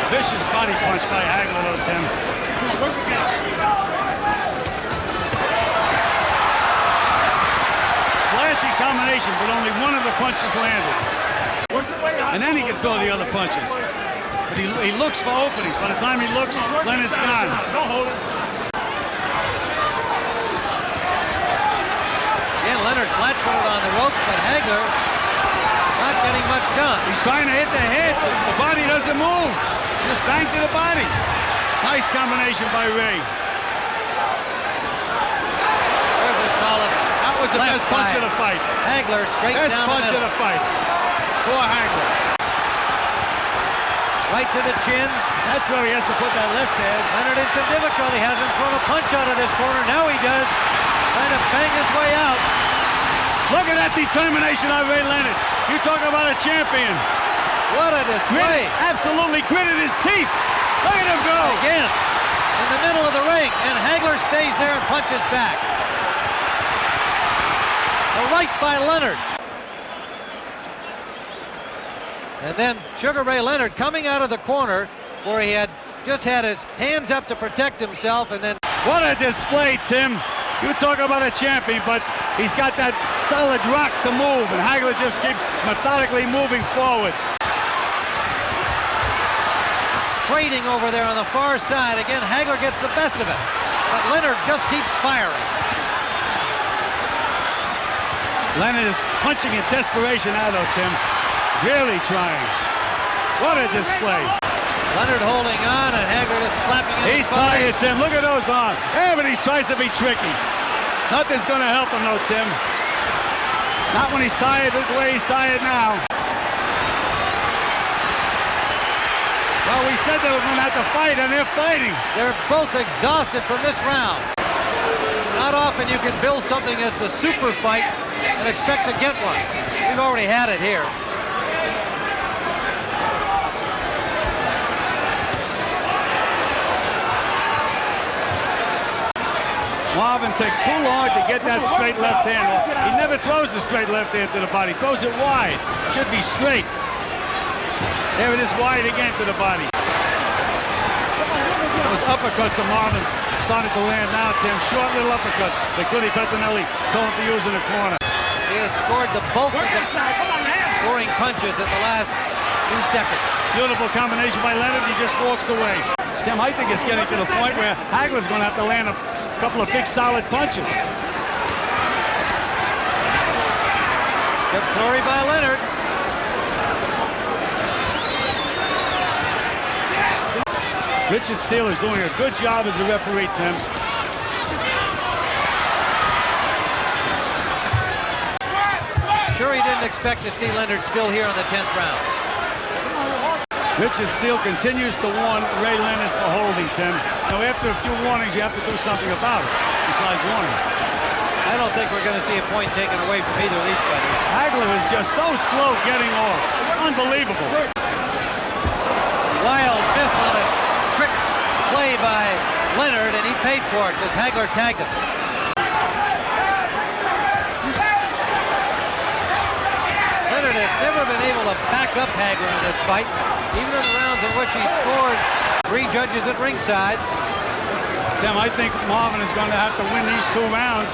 Vicious body punch by Hagler, though, Tim. Flashy combination, but only one of the punches landed. And then he can throw the other punches. But he looks for openings. By the time he looks, Leonard's gone. Again, Leonard flat-footed on the ropes, but Hagler not getting much done. He's trying to hit the head. The body doesn't move. Just bang to the body. Nice combination by Ray. There's a solid. That was the best punch of the fight. Hagler straight down the middle. Best punch of the fight for Hagler. Right to the chin. That's where he has to put that left hand. Leonard in some difficulty. Hasn't thrown a punch out of this corner. Now he does. Trying to bang his way out. Look at that determination on Ray Leonard. You talk about a champion. What a display. Absolutely gritted his teeth. Look at him go. Again, in the middle of the ring, and Hagler stays there and punches back. A right by Leonard. And then Sugar Ray Leonard coming out of the corner where he had just had his hands up to protect himself, and then... What a display, Tim. You talk about a champion, but he's got that solid rock to move, and Hagler just keeps methodically moving forward. Trading over there on the far side. Again, Hagler gets the best of it, but Leonard just keeps firing. Leonard is punching in desperation now, though, Tim. Really trying. What a display. Leonard holding on, and Hagler just slapping him. He's tired, Tim. Look at those arms. Yeah, but he tries to be tricky. Nothing's going to help him, though, Tim. Not when he's tired the way he's tired now. Well, we said they were going to have to fight, and they're fighting. They're both exhausted from this round. Not often you can build something as the super fight and expect to get one. We've already had it here. Marvin takes too long to get that straight left hand off. He never throws a straight left hand to the body. He throws it wide. Should be straight. There it is, wide again to the body. Those uppercuts of Marvin's starting to land now, Tim. Short little uppercuts that Goody Petronelli told him to use in the corner. He has scored the bulk of the scoring punches in the last 2 seconds. Beautiful combination by Leonard. He just walks away. Tim, I think it's getting to the point where Hagler's going to have to land a couple of big, solid punches. Good flurry by Leonard. Richard Steele is doing a good job as a referee, Tim. Sure, he didn't expect to see Leonard still here on the 10th round. Richard Steele continues to warn Ray Leonard for holding, Tim. Now, after a few warnings, you have to do something about it, besides warning. I don't think we're going to see a point taken away from either of these fighters. Hagler is just so slow getting off. Unbelievable. Wild miss on a trick play by Leonard, and he paid for it because Hagler tagged him. Leonard has never been able to back up Hagler in this fight, even in the rounds in which he scored 3 judges at ringside. Tim, I think Marvin is going to have to win these 2 rounds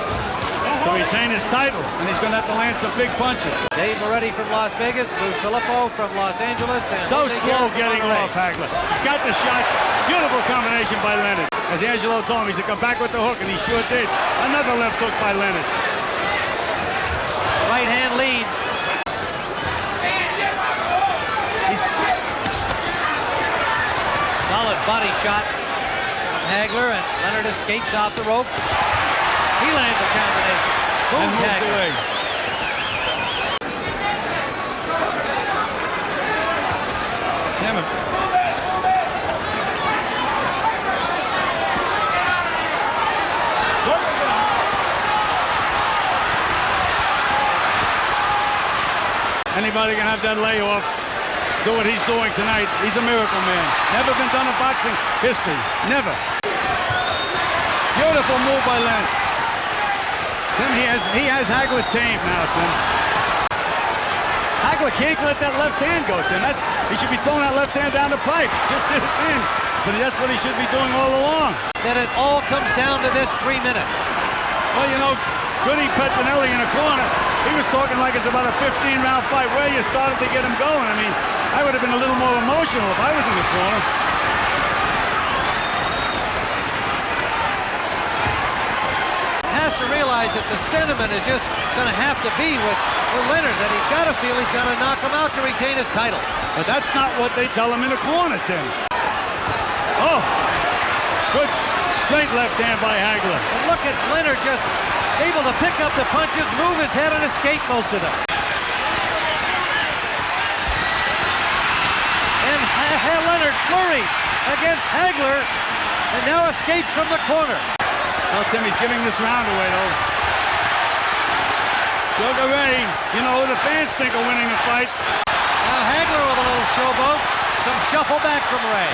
to retain his title, and he's going to have to land some big punches. Dave Moretti from Las Vegas, Lou Filippo from Los Angeles. And so slow getting off, Hagler. He's got the shots. Beautiful combination by Leonard. As Angelo told him, he said, come back with the hook, and he sure did. Another left hook by Leonard. Right hand lead. Solid body shot from Hagler, and Leonard escapes off the rope. He lands a combination. And moves away. Damn it. Anybody can have that layoff, do what he's doing tonight. He's a miracle man. Never been done in boxing history. Never. Beautiful move by Leonard. Tim, he has Hagler tamed now, Tim. Hagler can't let that left hand go, Tim. He should be throwing that left hand down the pipe. Just did it in. But that's what he should be doing all along. Then it all comes down to this 3 minutes. Well, you know, Goody Petronelli in the corner, he was talking like it's about a 15-round fight. Where you started to get him going. I mean, I would have been a little more emotional if I was in the corner. Has to realize that the sentiment is just going to have to be with Leonard, that he's got to feel he's got to knock him out to retain his title. But that's not what they tell him in the corner, Tim. Oh, good straight left hand by Hagler. And look at Leonard just able to pick up the punches, move his head, and escape most of them. And Leonard flurries against Hagler, and now escapes from the corner. Well, Tim, he's giving this round away, though. Sugar Ray, you know who the fans think are winning the fight. Now Hagler with a little showboat. Some shuffle back from Ray.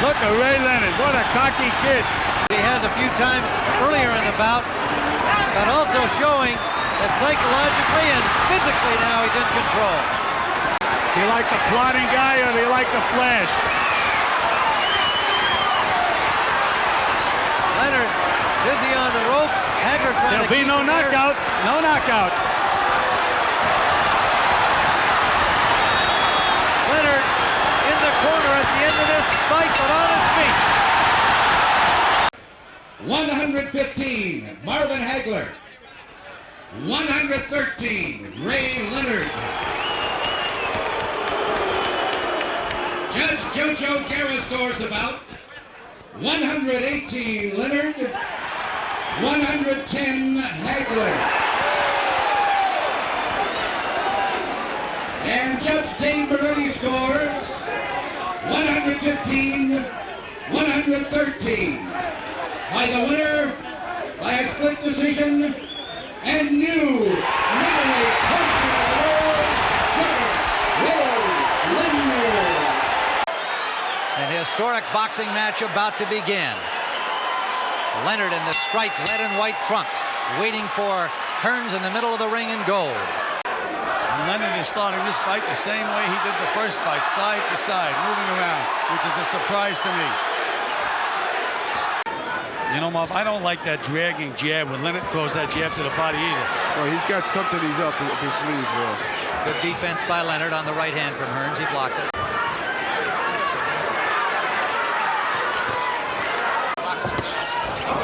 Look at Ray Leonard. What a cocky kid. He has a few times earlier in the bout, but also showing that psychologically and physically now he's in control. Do you like the plotting guy or do you like the flash? Leonard busy on the rope. Hagler trying to keep no knockout. No knockout. Leonard in the corner at the end of this fight, but on his feet. 115, Marvin Hagler. 113, Ray Leonard. Judge Jojo Guerra scores the bout. 118, Leonard. 110, Hagler. And Judge Dave Moretti scores 115, 113. By the winner, by a split decision, and new middleweight champion of the world, Sugar Ray Leonard. An historic boxing match about to begin. Leonard in the striped red and white trunks, waiting for Hearns in the middle of the ring in gold. And Leonard is starting this fight the same way he did the first fight, side to side, moving around, which is a surprise to me. You know, Marv, I don't like that dragging jab when Leonard throws that jab to the body either. Well, he's got something he's up his sleeves for. Good defense by Leonard on the right hand from Hearns. He blocked it.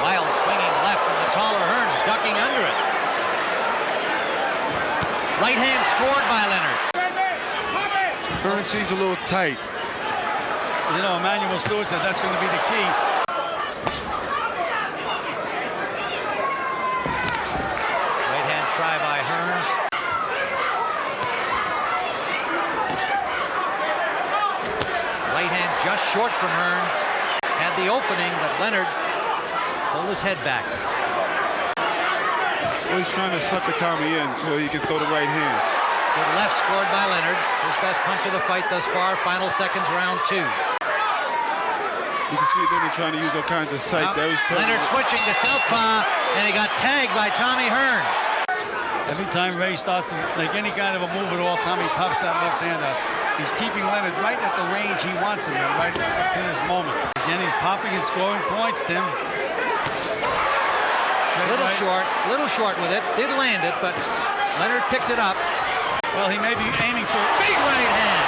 Wild swinging left from the taller Hearns, ducking under it. Right hand scored by Leonard. Hearns seems a little tight. You know, Emmanuel Stewart said that's going to be the key. Right hand try by Hearns. Right hand just short from Hearns. Had the opening, but Leonard Pulled his head back. Well, he's trying to sucker Tommy in so he can throw the right hand. Good left scored by Leonard. His best punch of the fight thus far. Final seconds, round 2. You can see Leonard trying to use all kinds of sight. Leonard switching to southpaw, and he got tagged by Tommy Hearns. Every time Ray starts to make any kind of a move at all, Tommy pops that left hand out. He's keeping Leonard right at the range he wants him in, right in his moment. Again, he's popping and scoring points, Tim. Little short with it. Did land it, but Leonard picked it up. Well, he may be aiming for a big right hand.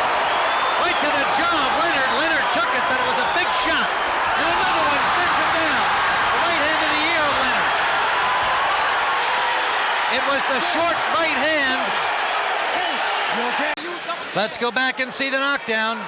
Right to the jaw of Leonard. Leonard took it, but it was a big shot. And another one sends him down. The right hand of the ear of Leonard. It was the short right hand. Let's go back and see the knockdown.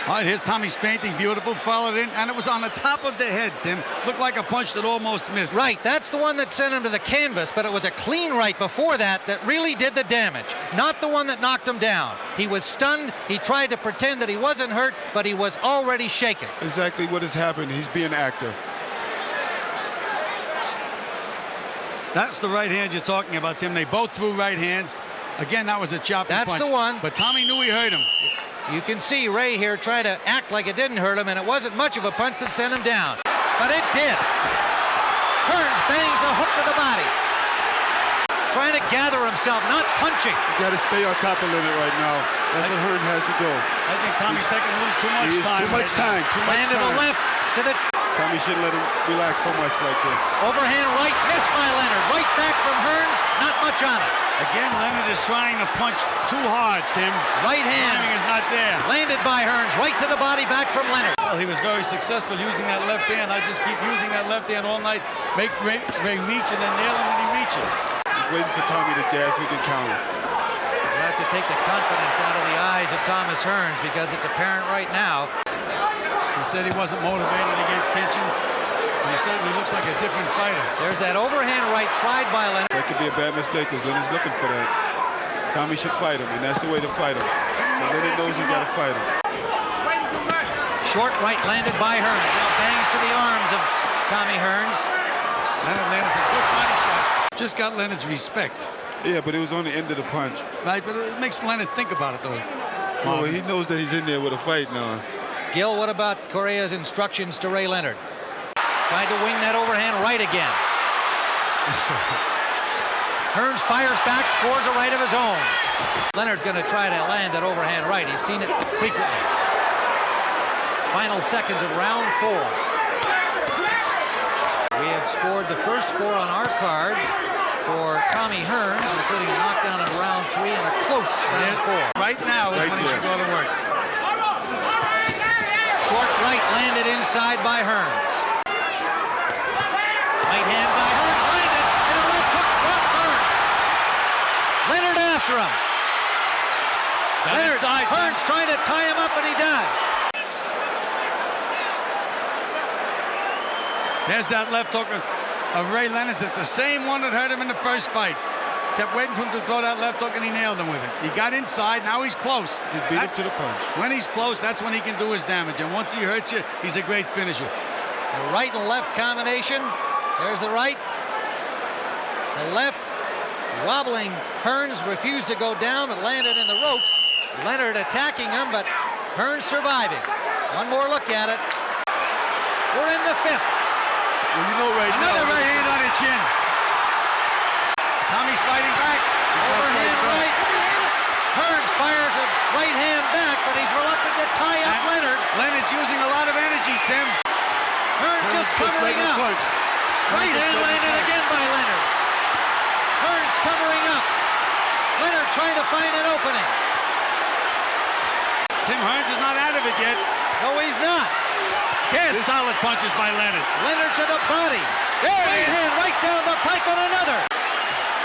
All right, here's Tommy's painting. Beautiful, followed in, and it was on the top of the head, Tim. Looked like a punch that almost missed. Right, that's the one that sent him to the canvas, but it was a clean right before that that really did the damage. Not the one that knocked him down. He was stunned. He tried to pretend that he wasn't hurt, but he was already shaken. Exactly what has happened. He's being an actor. That's the right hand you're talking about, Tim. They both threw right hands. Again, that was a chopping punch. That's the one. But Tommy knew he hurt him. You can see Ray here try to act like it didn't hurt him, and it wasn't much of a punch that sent him down. But it did. Hearns bangs a hook to the body. Trying to gather himself, not punching. You got to stay on top of Leonard right now. That's what Hearns has to do. I think Tommy's taking a little too much time. Too much time. Landed the left to the... Tommy shouldn't let him relax so much like this. Overhand right, missed by Leonard. Right back from Hearns, not much on it. Again, Leonard is trying to punch too hard, Tim. Right hand. Timing is not there. Landed by Hearns, right to the body, back from Leonard. Well, he was very successful using that left hand. I just keep using that left hand all night. Make Ray reach and then nail him when he reaches. He's waiting for Tommy to jab so he can counter. You have to take the confidence out of the eyes of Thomas Hearns because it's apparent right now. He said he wasn't motivated against Kinchin. He certainly looks like a different fighter. There's that overhand right tried by Leonard. That could be a bad mistake because Leonard's looking for that. Tommy should fight him, and that's the way to fight him. So Leonard knows he's got to fight him. Short right landed by Hearns. Now bangs to the arms of Tommy Hearns. Leonard landed some good body shots. Just got Leonard's respect. Yeah, but it was on the end of the punch. Right, but it makes Leonard think about it, though. Well, he knows that he's in there with a fight now. Gil, what about Correa's instructions to Ray Leonard? Tried to wing that overhand right again. Hearns fires back, scores a right of his own. Leonard's going to try to land that overhand right. He's seen it frequently. Final seconds of round 4. We have scored the first 4 on our cards for Tommy Hearns, including a knockdown in round 3 and a close round 4. Right now is when he should go to work. Short right landed inside by Hearns. Right hand by Hearns, landed, and a left hook drops Hearns. Leonard after him. Leonard, Hearns trying to tie him up, and he does. There's that left hook of Ray Leonard's. It's the same one that hurt him in the first fight. Kept waiting for him to throw that left hook, and he nailed him with it. He got inside. Now he's close. Just beat him to the punch. When he's close, that's when he can do his damage. And once he hurts you, he's a great finisher. The right and left combination. There's the right. The left wobbling. Hearns refused to go down, but landed in the ropes. Leonard attacking him, but Hearns surviving. One more look at it. We're in the 5th. Well, you know right now. Another right hand on the chin. Tommy's fighting back. Overhand right. Hearns fires a right hand back, but he's reluctant to tie up Leonard. Leonard's using a lot of energy, Tim. Hearns just covering up. Right hand landed again by Leonard. Hearns covering up. Leonard trying to find an opening. Tim Hearns is not out of it yet. No, he's not. There's solid punches by Leonard. Leonard to the body. Right hand right down the pipe on another.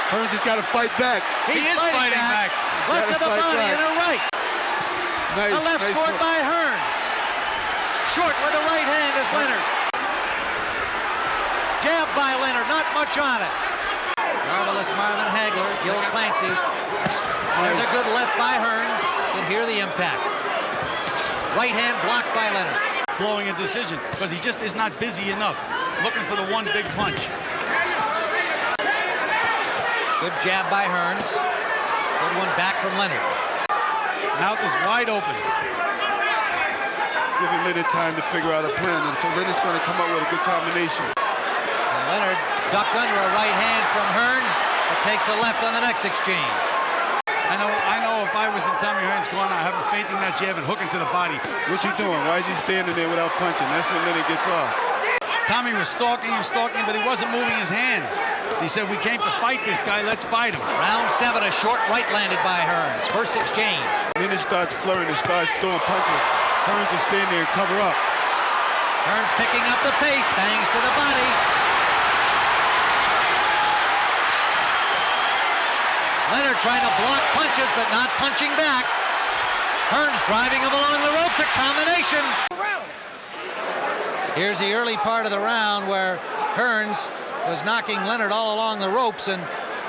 Hearns has got to fight back. He is fighting back. Left to the body and a right. Nice, a left scored by Hearns. Short with the right hand is Leonard. Jab by Leonard, not much on it. Marvelous Marvin Hagler, Gil Clancy. There's a good left by Hearns. You can hear the impact. Right hand blocked by Leonard. Blowing a decision because he just is not busy enough. looking for the one big punch. Good jab by Hearns. Good one back from Leonard. Mouth is wide open. Giving Leonard time to figure out a plan, and so Leonard's going to come up with a good combination. And Leonard ducked under a right hand from Hearns, but takes a left on the next exchange. I know if I was in Tommy Hearns' corner, I have a faith in that jab and hooking to the body. What's he doing? Why is he standing there without punching? That's when Leonard gets off. Tommy was stalking, but he wasn't moving his hands. He said, we came to fight this guy, let's fight him. Round 7, a short right landed by Hearns. First exchange. Leonard starts flirting and starts throwing punches. Hearns will stand there and cover up. Hearns picking up the pace, bangs to the body. Leonard trying to block punches, but not punching back. Hearns driving him along the ropes, a combination. Here's the early part of the round where Hearns was knocking Leonard all along the ropes, and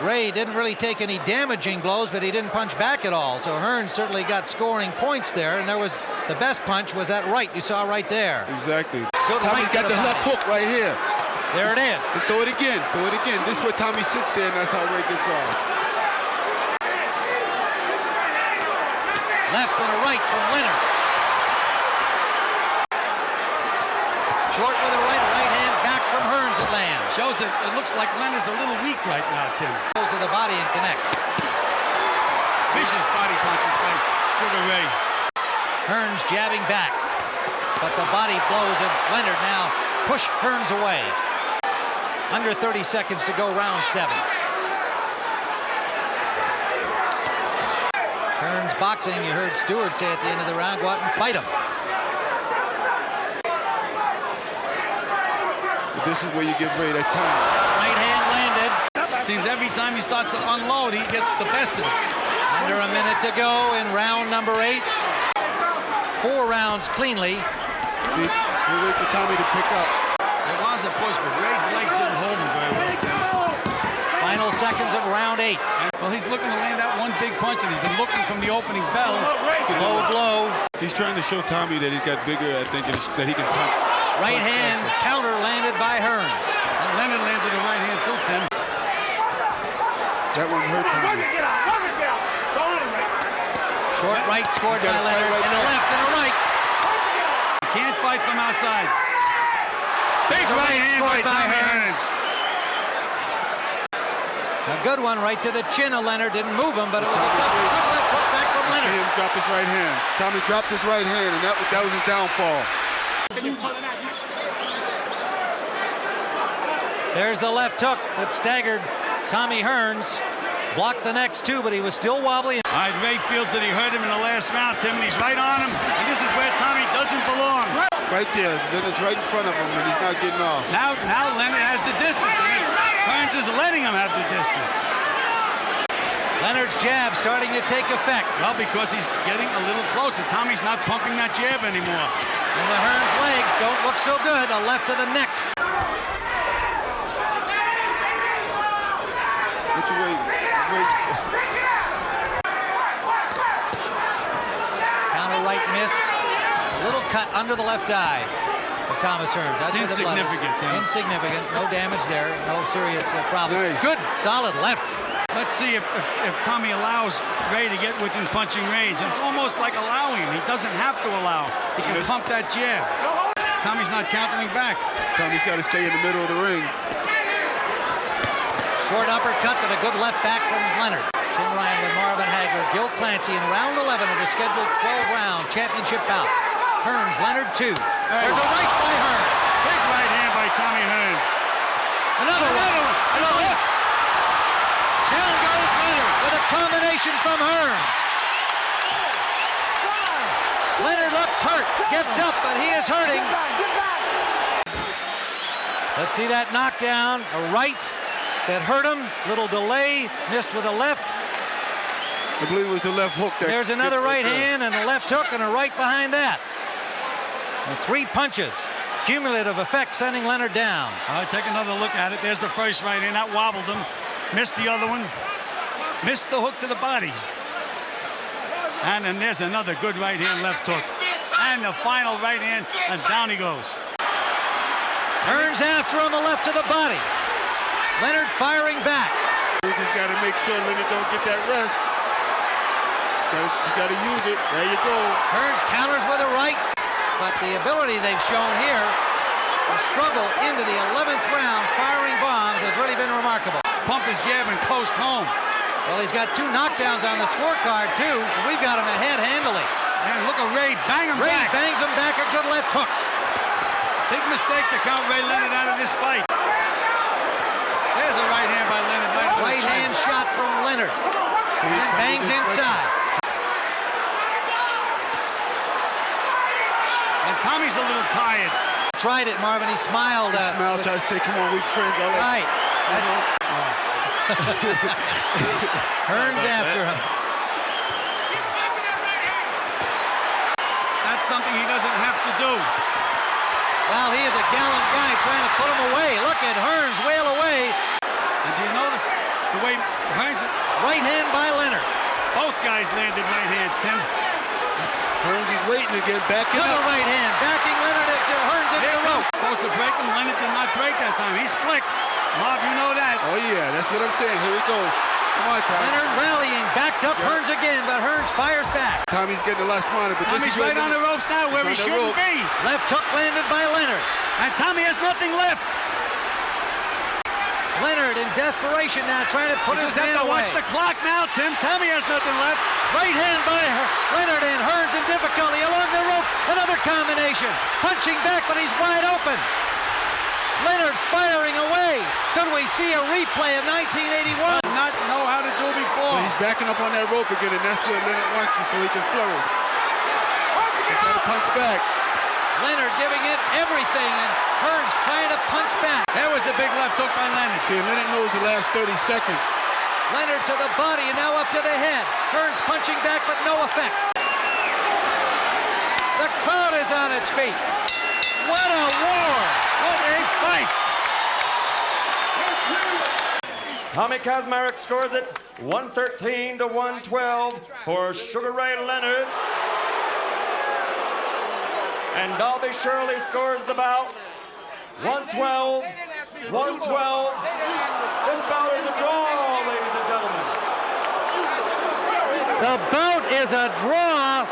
Ray didn't really take any damaging blows, but he didn't punch back at all. So Hearns certainly got scoring points there, and the best punch was that right you saw right there. Exactly. Good Tommy's right got to the left hook right here. There it is. And throw it again, throw it again. This is where Tommy sits there, and that's how Ray gets off. Left and a right from Leonard. Short with a right hand back from Hearns at lands. Shows that it looks like Leonard's a little weak right now, Tim. Goes to the body and connects. Vicious body punches by Sugar Ray. Hearns jabbing back, but the body blows of Leonard now push Hearns away. Under 30 seconds to go, round 7. Hearns boxing, you heard Stewart say at the end of the round, go out and fight him. But this is where you give Ray that time. Right hand landed. Seems every time he starts to unload, he gets the best of it. Under a minute to go in round number 8. 4 rounds cleanly. See, we wait for Tommy to pick up. It was a push, but Ray's legs didn't hold him very well. Final seconds of round 8. Well, he's looking to land that one big punch, and he's been looking from the opening bell. Low blow. He's trying to show Tommy that he's got bigger, I think, that he can punch. Right hand counter landed by Hearns. And Leonard landed a right hand too, Tim. That one hurt Tommy. Short right scored by Leonard, right and a left and a right. You can't fight from outside. Big right hand by Tommy Hearns. A good one right to the chin of Leonard. Didn't move him, but it was a tough left hook back from See Leonard. him drop his right hand. Tommy dropped his right hand, and that was his downfall. There's the left hook that staggered Tommy Hearns. Blocked the next 2, but he was still wobbly. All right, Ray feels that he hurt him in the last round, Tim, and he's right on him. And this is where Tommy doesn't belong. Right there. Leonard's right in front of him, and he's not getting off. Now Leonard has the distance. Hearns is letting him have the distance. Leonard's jab starting to take effect. Well, because he's getting a little closer. Tommy's not pumping that jab anymore. And the Hearns legs don't look so good. A left to the neck. What you waiting? Counter right missed. A little cut under the left eye of Thomas Hearns. That's insignificant, Tim. Insignificant. No damage there. No serious problem. Nice. Good, solid left. Let's see if Tommy allows Ray to get within punching range. It's almost like allowing him. He doesn't have to allow. He can pump that jab. Tommy's not countering back. Tommy's got to stay in the middle of the ring. Short uppercut, but a good left back from Leonard. Tim Ryan with Marvin Hagler. Gil Clancy in round 11 of the scheduled 12-round championship bout. Hearns, Leonard 2. There's a right by Hearns. Big right hand by Tommy Hearns. Another one. And a left. Down goes Leonard with a combination from Hearns. Leonard looks hurt. Gets up, but he is hurting. Let's see that knockdown. A right that hurt him. Little delay. Missed with a left. I believe it was the left hook. There's another right hand and a left hook and a right behind that. And 3 punches. Cumulative effect sending Leonard down. All right, take another look at it. There's the first right hand. That wobbled him. Missed the other one. Missed the hook to the body. And then there's another good right hand left hook. And the final right hand, and down he goes. Hearns after him, a left to the body. Leonard firing back. We just got to make sure Leonard don't get that rest. You got to use it. There you go. Hearns counters with a right, but the ability they've shown here, the struggle into the 11th round, firing bombs, has really been remarkable. Pump his jab and post home. Well, he's got 2 knockdowns on the scorecard, too. We've got him ahead handily. And look at Ray bang him Ray back. bangs him back, a good left hook. Big mistake to count Ray Leonard out of this fight. There's a right hand by Leonard. Right hand shot from Leonard. And then bangs inside. And Tommy's a little tired. Tried it, Marvin. He smiled. He smiled, tried to say, come on, we friends. Right. Hearns after him. That's something he doesn't have to do. Well, he is a gallant guy trying to put him away. Look at Hearns wail away. And do you notice the way Hearns... Right hand by Leonard. Both guys landed right hands, Tim. Hearns is waiting to get back in. Another right hand, backing Leonard into Hearns into the rope. Supposed to break him. Leonard did not break that time. He's slick. Marv, you know that. Oh, yeah, that's what I'm saying. Here he goes. Come on, Tommy. Leonard rallying, backs up Hearns again, but Hearns fires back. Tommy's getting a lot smarter, but Tommy's right on the ropes now where he shouldn't be. Left hook landed by Leonard. And Tommy has nothing left. Leonard in desperation now trying to put his man away. Watch the clock now, Tim. Tommy has nothing left. Right hand by Leonard and Hearns in difficulty along the ropes. Another combination. Punching back, but he's wide open. Leonard firing away. Could we see a replay of 1981? Not know how to do it before. Well, he's backing up on that rope again, and that's where Leonard wants you so he can flourish. He's got to punch back. Leonard giving it everything, and Hearns trying to punch back. There was the big left hook by Leonard. See, Leonard knows the last 30 seconds. Leonard to the body and now up to the head. Hearns punching back, but no effect. The crowd is on its feet. What a war! What a fight! Tommy Kazmarek scores it 113 to 112 for Sugar Ray Leonard. And Dalby Shirley scores the bout 112, 112. This bout is a draw, ladies and gentlemen. The bout is a draw.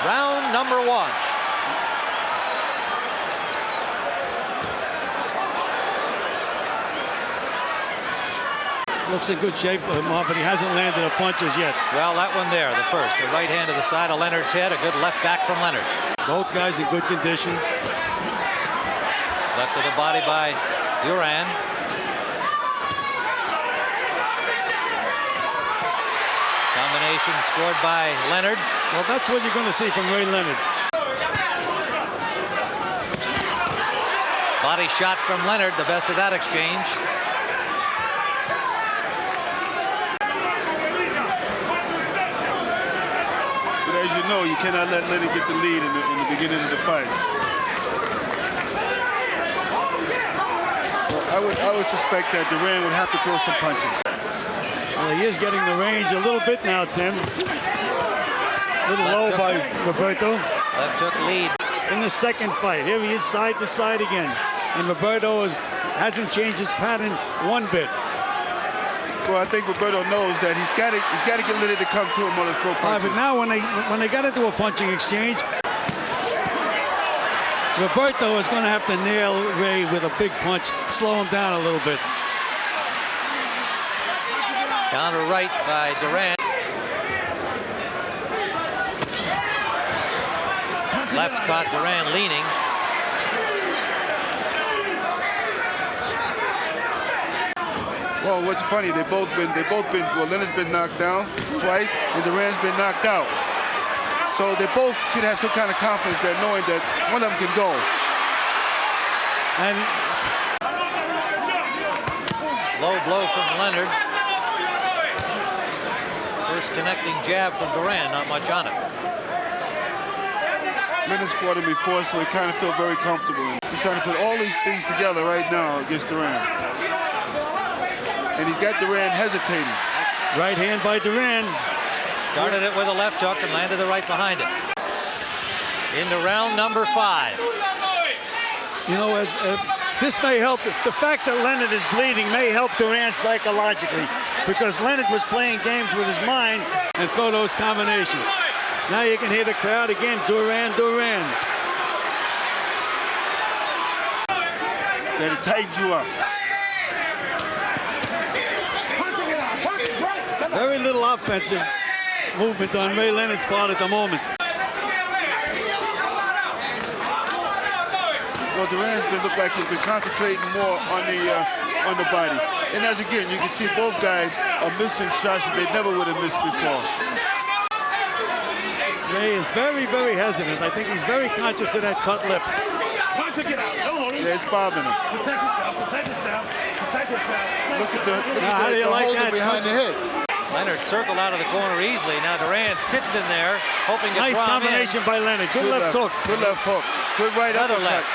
Round number 1. Looks in good shape, but he hasn't landed a punches yet. Well, that one there, the first. The right hand to the side of Leonard's head. A good left back from Leonard. Both guys in good condition. Left to the body by Duran. Combination scored by Leonard. Well, that's what you're going to see from Ray Leonard. Body shot from Leonard, the best of that exchange. But as you know, you cannot let Leonard get the lead in the beginning of the fights. So I would suspect that Duran would have to throw some punches. Well, he is getting the range a little bit now, Tim. A little low by Roberto. Left hook lead. In the second fight, here he is side to side again. And Roberto hasn't changed his pattern one bit. Well, I think Roberto knows that he's got to get Leonard to come to him on the throw punches. But now when they got into a punching exchange, Roberto is going to have to nail Ray with a big punch, slow him down a little bit. Counter right by Duran. Left caught Duran leaning. Well, what's funny, well, Leonard's been knocked down twice, and Duran's been knocked out. So they both should have some kind of confidence that knowing that one of them can go. And low blow from Leonard. First connecting jab from Duran, not much on it. Leonard's fought him before, so he kind of feel very comfortable. He's trying to put all these things together right now against Duran. And he's got Duran hesitating. Right hand by Duran. Started it with a left hook and landed the right behind it. Into round number 5. You know, this may help. The fact that Leonard is bleeding may help Duran psychologically, because Leonard was playing games with his mind and throw those combinations. Now you can hear the crowd again, Duran, Duran. That it tightens you up. Very little offensive movement on Ray Leonard's part at the moment. Well, Duran's looked like he's been concentrating more on the body. And as again, you can see both guys are missing shots that they never would have missed before. Ray is very, very hesitant. I think he's very conscious of that cut lip. Yeah, it's bothering him. Look at the holding behind the head. Leonard circled out of the corner easily. Now Duran sits in there, hoping to nice draw him combination in. by Leonard. Good left hook. Good left hook. Good right Another uppercut. left.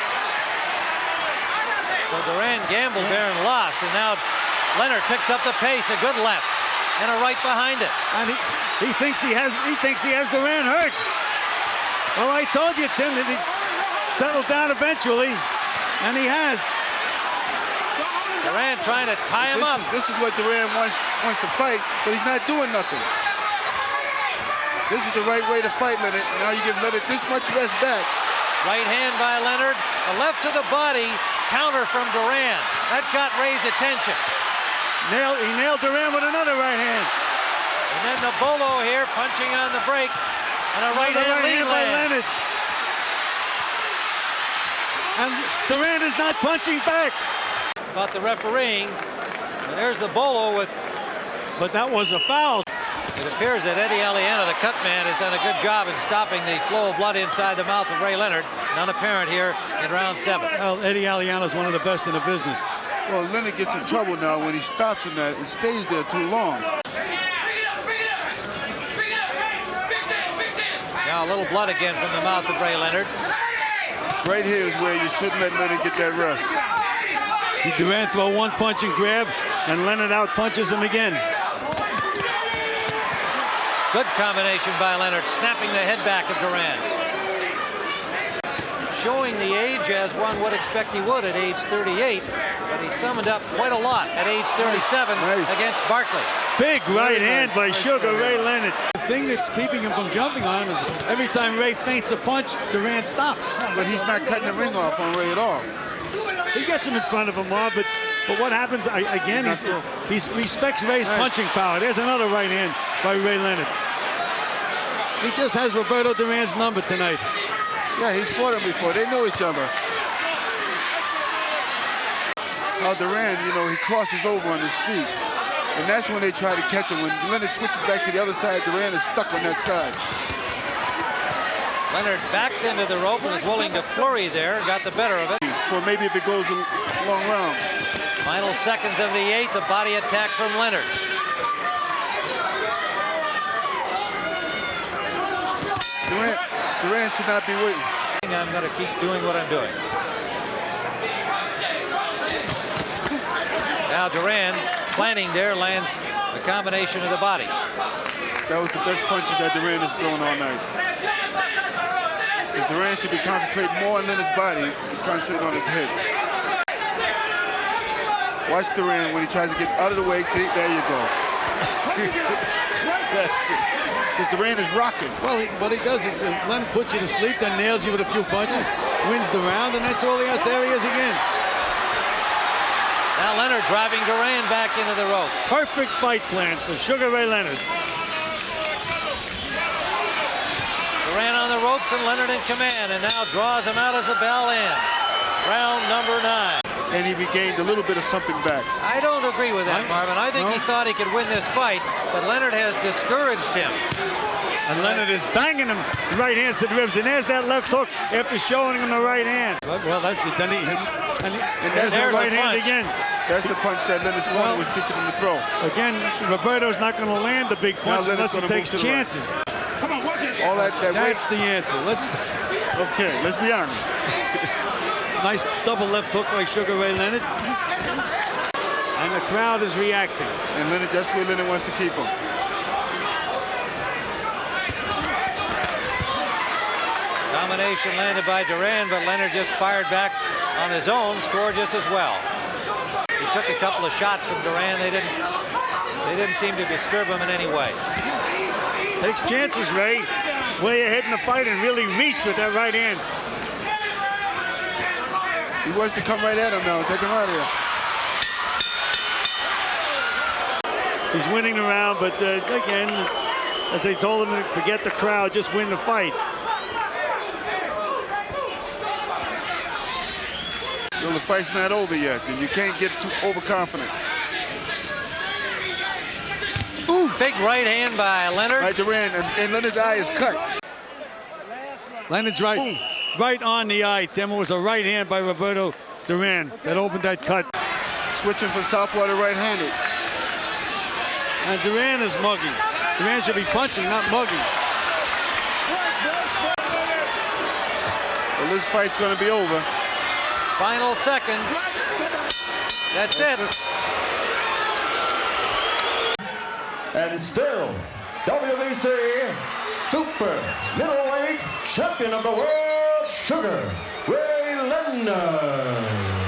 So Duran gambled there and lost, and now Leonard picks up the pace. A good left and a right behind it. And he thinks he has Duran hurt. Well, I told you, Tim, that he's settled down eventually, and he has. Duran trying to tie him up. This is what Duran wants to fight, but he's not doing nothing. This is the right way to fight, Leonard. Now you give Leonard this much rest back. Right hand by Leonard. A left to the body. Counter from Duran. That got Ray's attention. He nailed Duran with another right hand. And then the bolo here, punching on the break. And a right hand lead by Leonard. And Duran is not punching back. About the refereeing. And there's the bolo with... But that was a foul. It appears that Eddie Aliana, the cut man, has done a good job in stopping the flow of blood inside the mouth of Ray Leonard. None apparent here in round 7. Well, Eddie Aliana is one of the best in the business. Well, Leonard gets in trouble now when he stops in that and stays there too long. Now a little blood again from the mouth of Ray Leonard. Right here is where you shouldn't let Leonard get that rest. Duran throw one punch and grab, and Leonard out punches him again. Good combination by Leonard, snapping the head back of Duran. Showing the age as one would expect he would at age 38, but he summoned up quite a lot at age 37 against Barkley. Big right hand by Sugar Ray Leonard. The thing that's keeping him from jumping on him is every time Ray feints a punch, Duran stops. But he's not cutting the ring off on Ray at all. He gets him in front of him, Marv, but what happens, again, he respects Ray's punching power. There's another right hand by Ray Leonard. He just has Roberto Duran's number tonight. Yeah, he's fought him before. They know each other. Now Duran, you know, he crosses over on his feet. And that's when they try to catch him. When Leonard switches back to the other side, Duran is stuck on that side. Leonard backs into the rope and is willing to flurry there. Got the better of it. For maybe if it goes a long round. Final seconds of the 8th, the body attack from Leonard. Duran should not be waiting. I'm going to keep doing what I'm doing. Now Duran, planning there, lands a combination of the body. That was the best punches that Duran has thrown all night. Because Duran should be concentrating more on Leonard's body. He's concentrating on his head. Watch Duran when he tries to get out of the way. See, there you go. That's it. Because Duran is rocking. Well, what he does is Leonard puts you to sleep, then nails you with a few punches, wins the round, and that's all he has. There he is again. Now Leonard driving Duran back into the rope. Perfect fight plan for Sugar Ray Leonard. Duran on the ropes and Leonard in command, and now draws him out as the bell ends. Round number 9. And he regained a little bit of something back. I don't agree with that, Marvin. I think he thought he could win this fight, but Leonard has discouraged him. And Leonard is banging him right hands to the ribs, and there's that left hook after showing him the right hand. Well, that's it. Then there's the right hand again. That's the punch that Leonard's corner was teaching him to throw. Again, Roberto's not going to land the big punch unless he takes chances. All that That's the answer. Okay, let's be honest. Nice double left hook by Sugar Ray Leonard. And the crowd is reacting. And Leonard, that's where Leonard wants to keep him. Combination landed by Duran, but Leonard just fired back on his own score just as well. He took a couple of shots from Duran. They didn't seem to disturb him in any way. Takes chances, Ray. Way ahead in the fight and really reached with that right hand. He wants to come right at him now. Take him out of here. He's winning the round, but again, as they told him, forget the crowd, just win the fight. Well, the fight's not over yet, and you can't get too overconfident. Ooh, big right hand by Leonard. Right, Duran, and Leonard's eye is cut. Leonard's right on the eye, Tim. It was a right hand by Roberto Duran that opened that cut. Switching from southpaw to right-handed. And Duran is mugging. Duran should be punching, not mugging. Well, this fight's going to be over. Final seconds. That's it. And still, WBC Super Middleweight Champion of the World, Sugar Ray Leonard.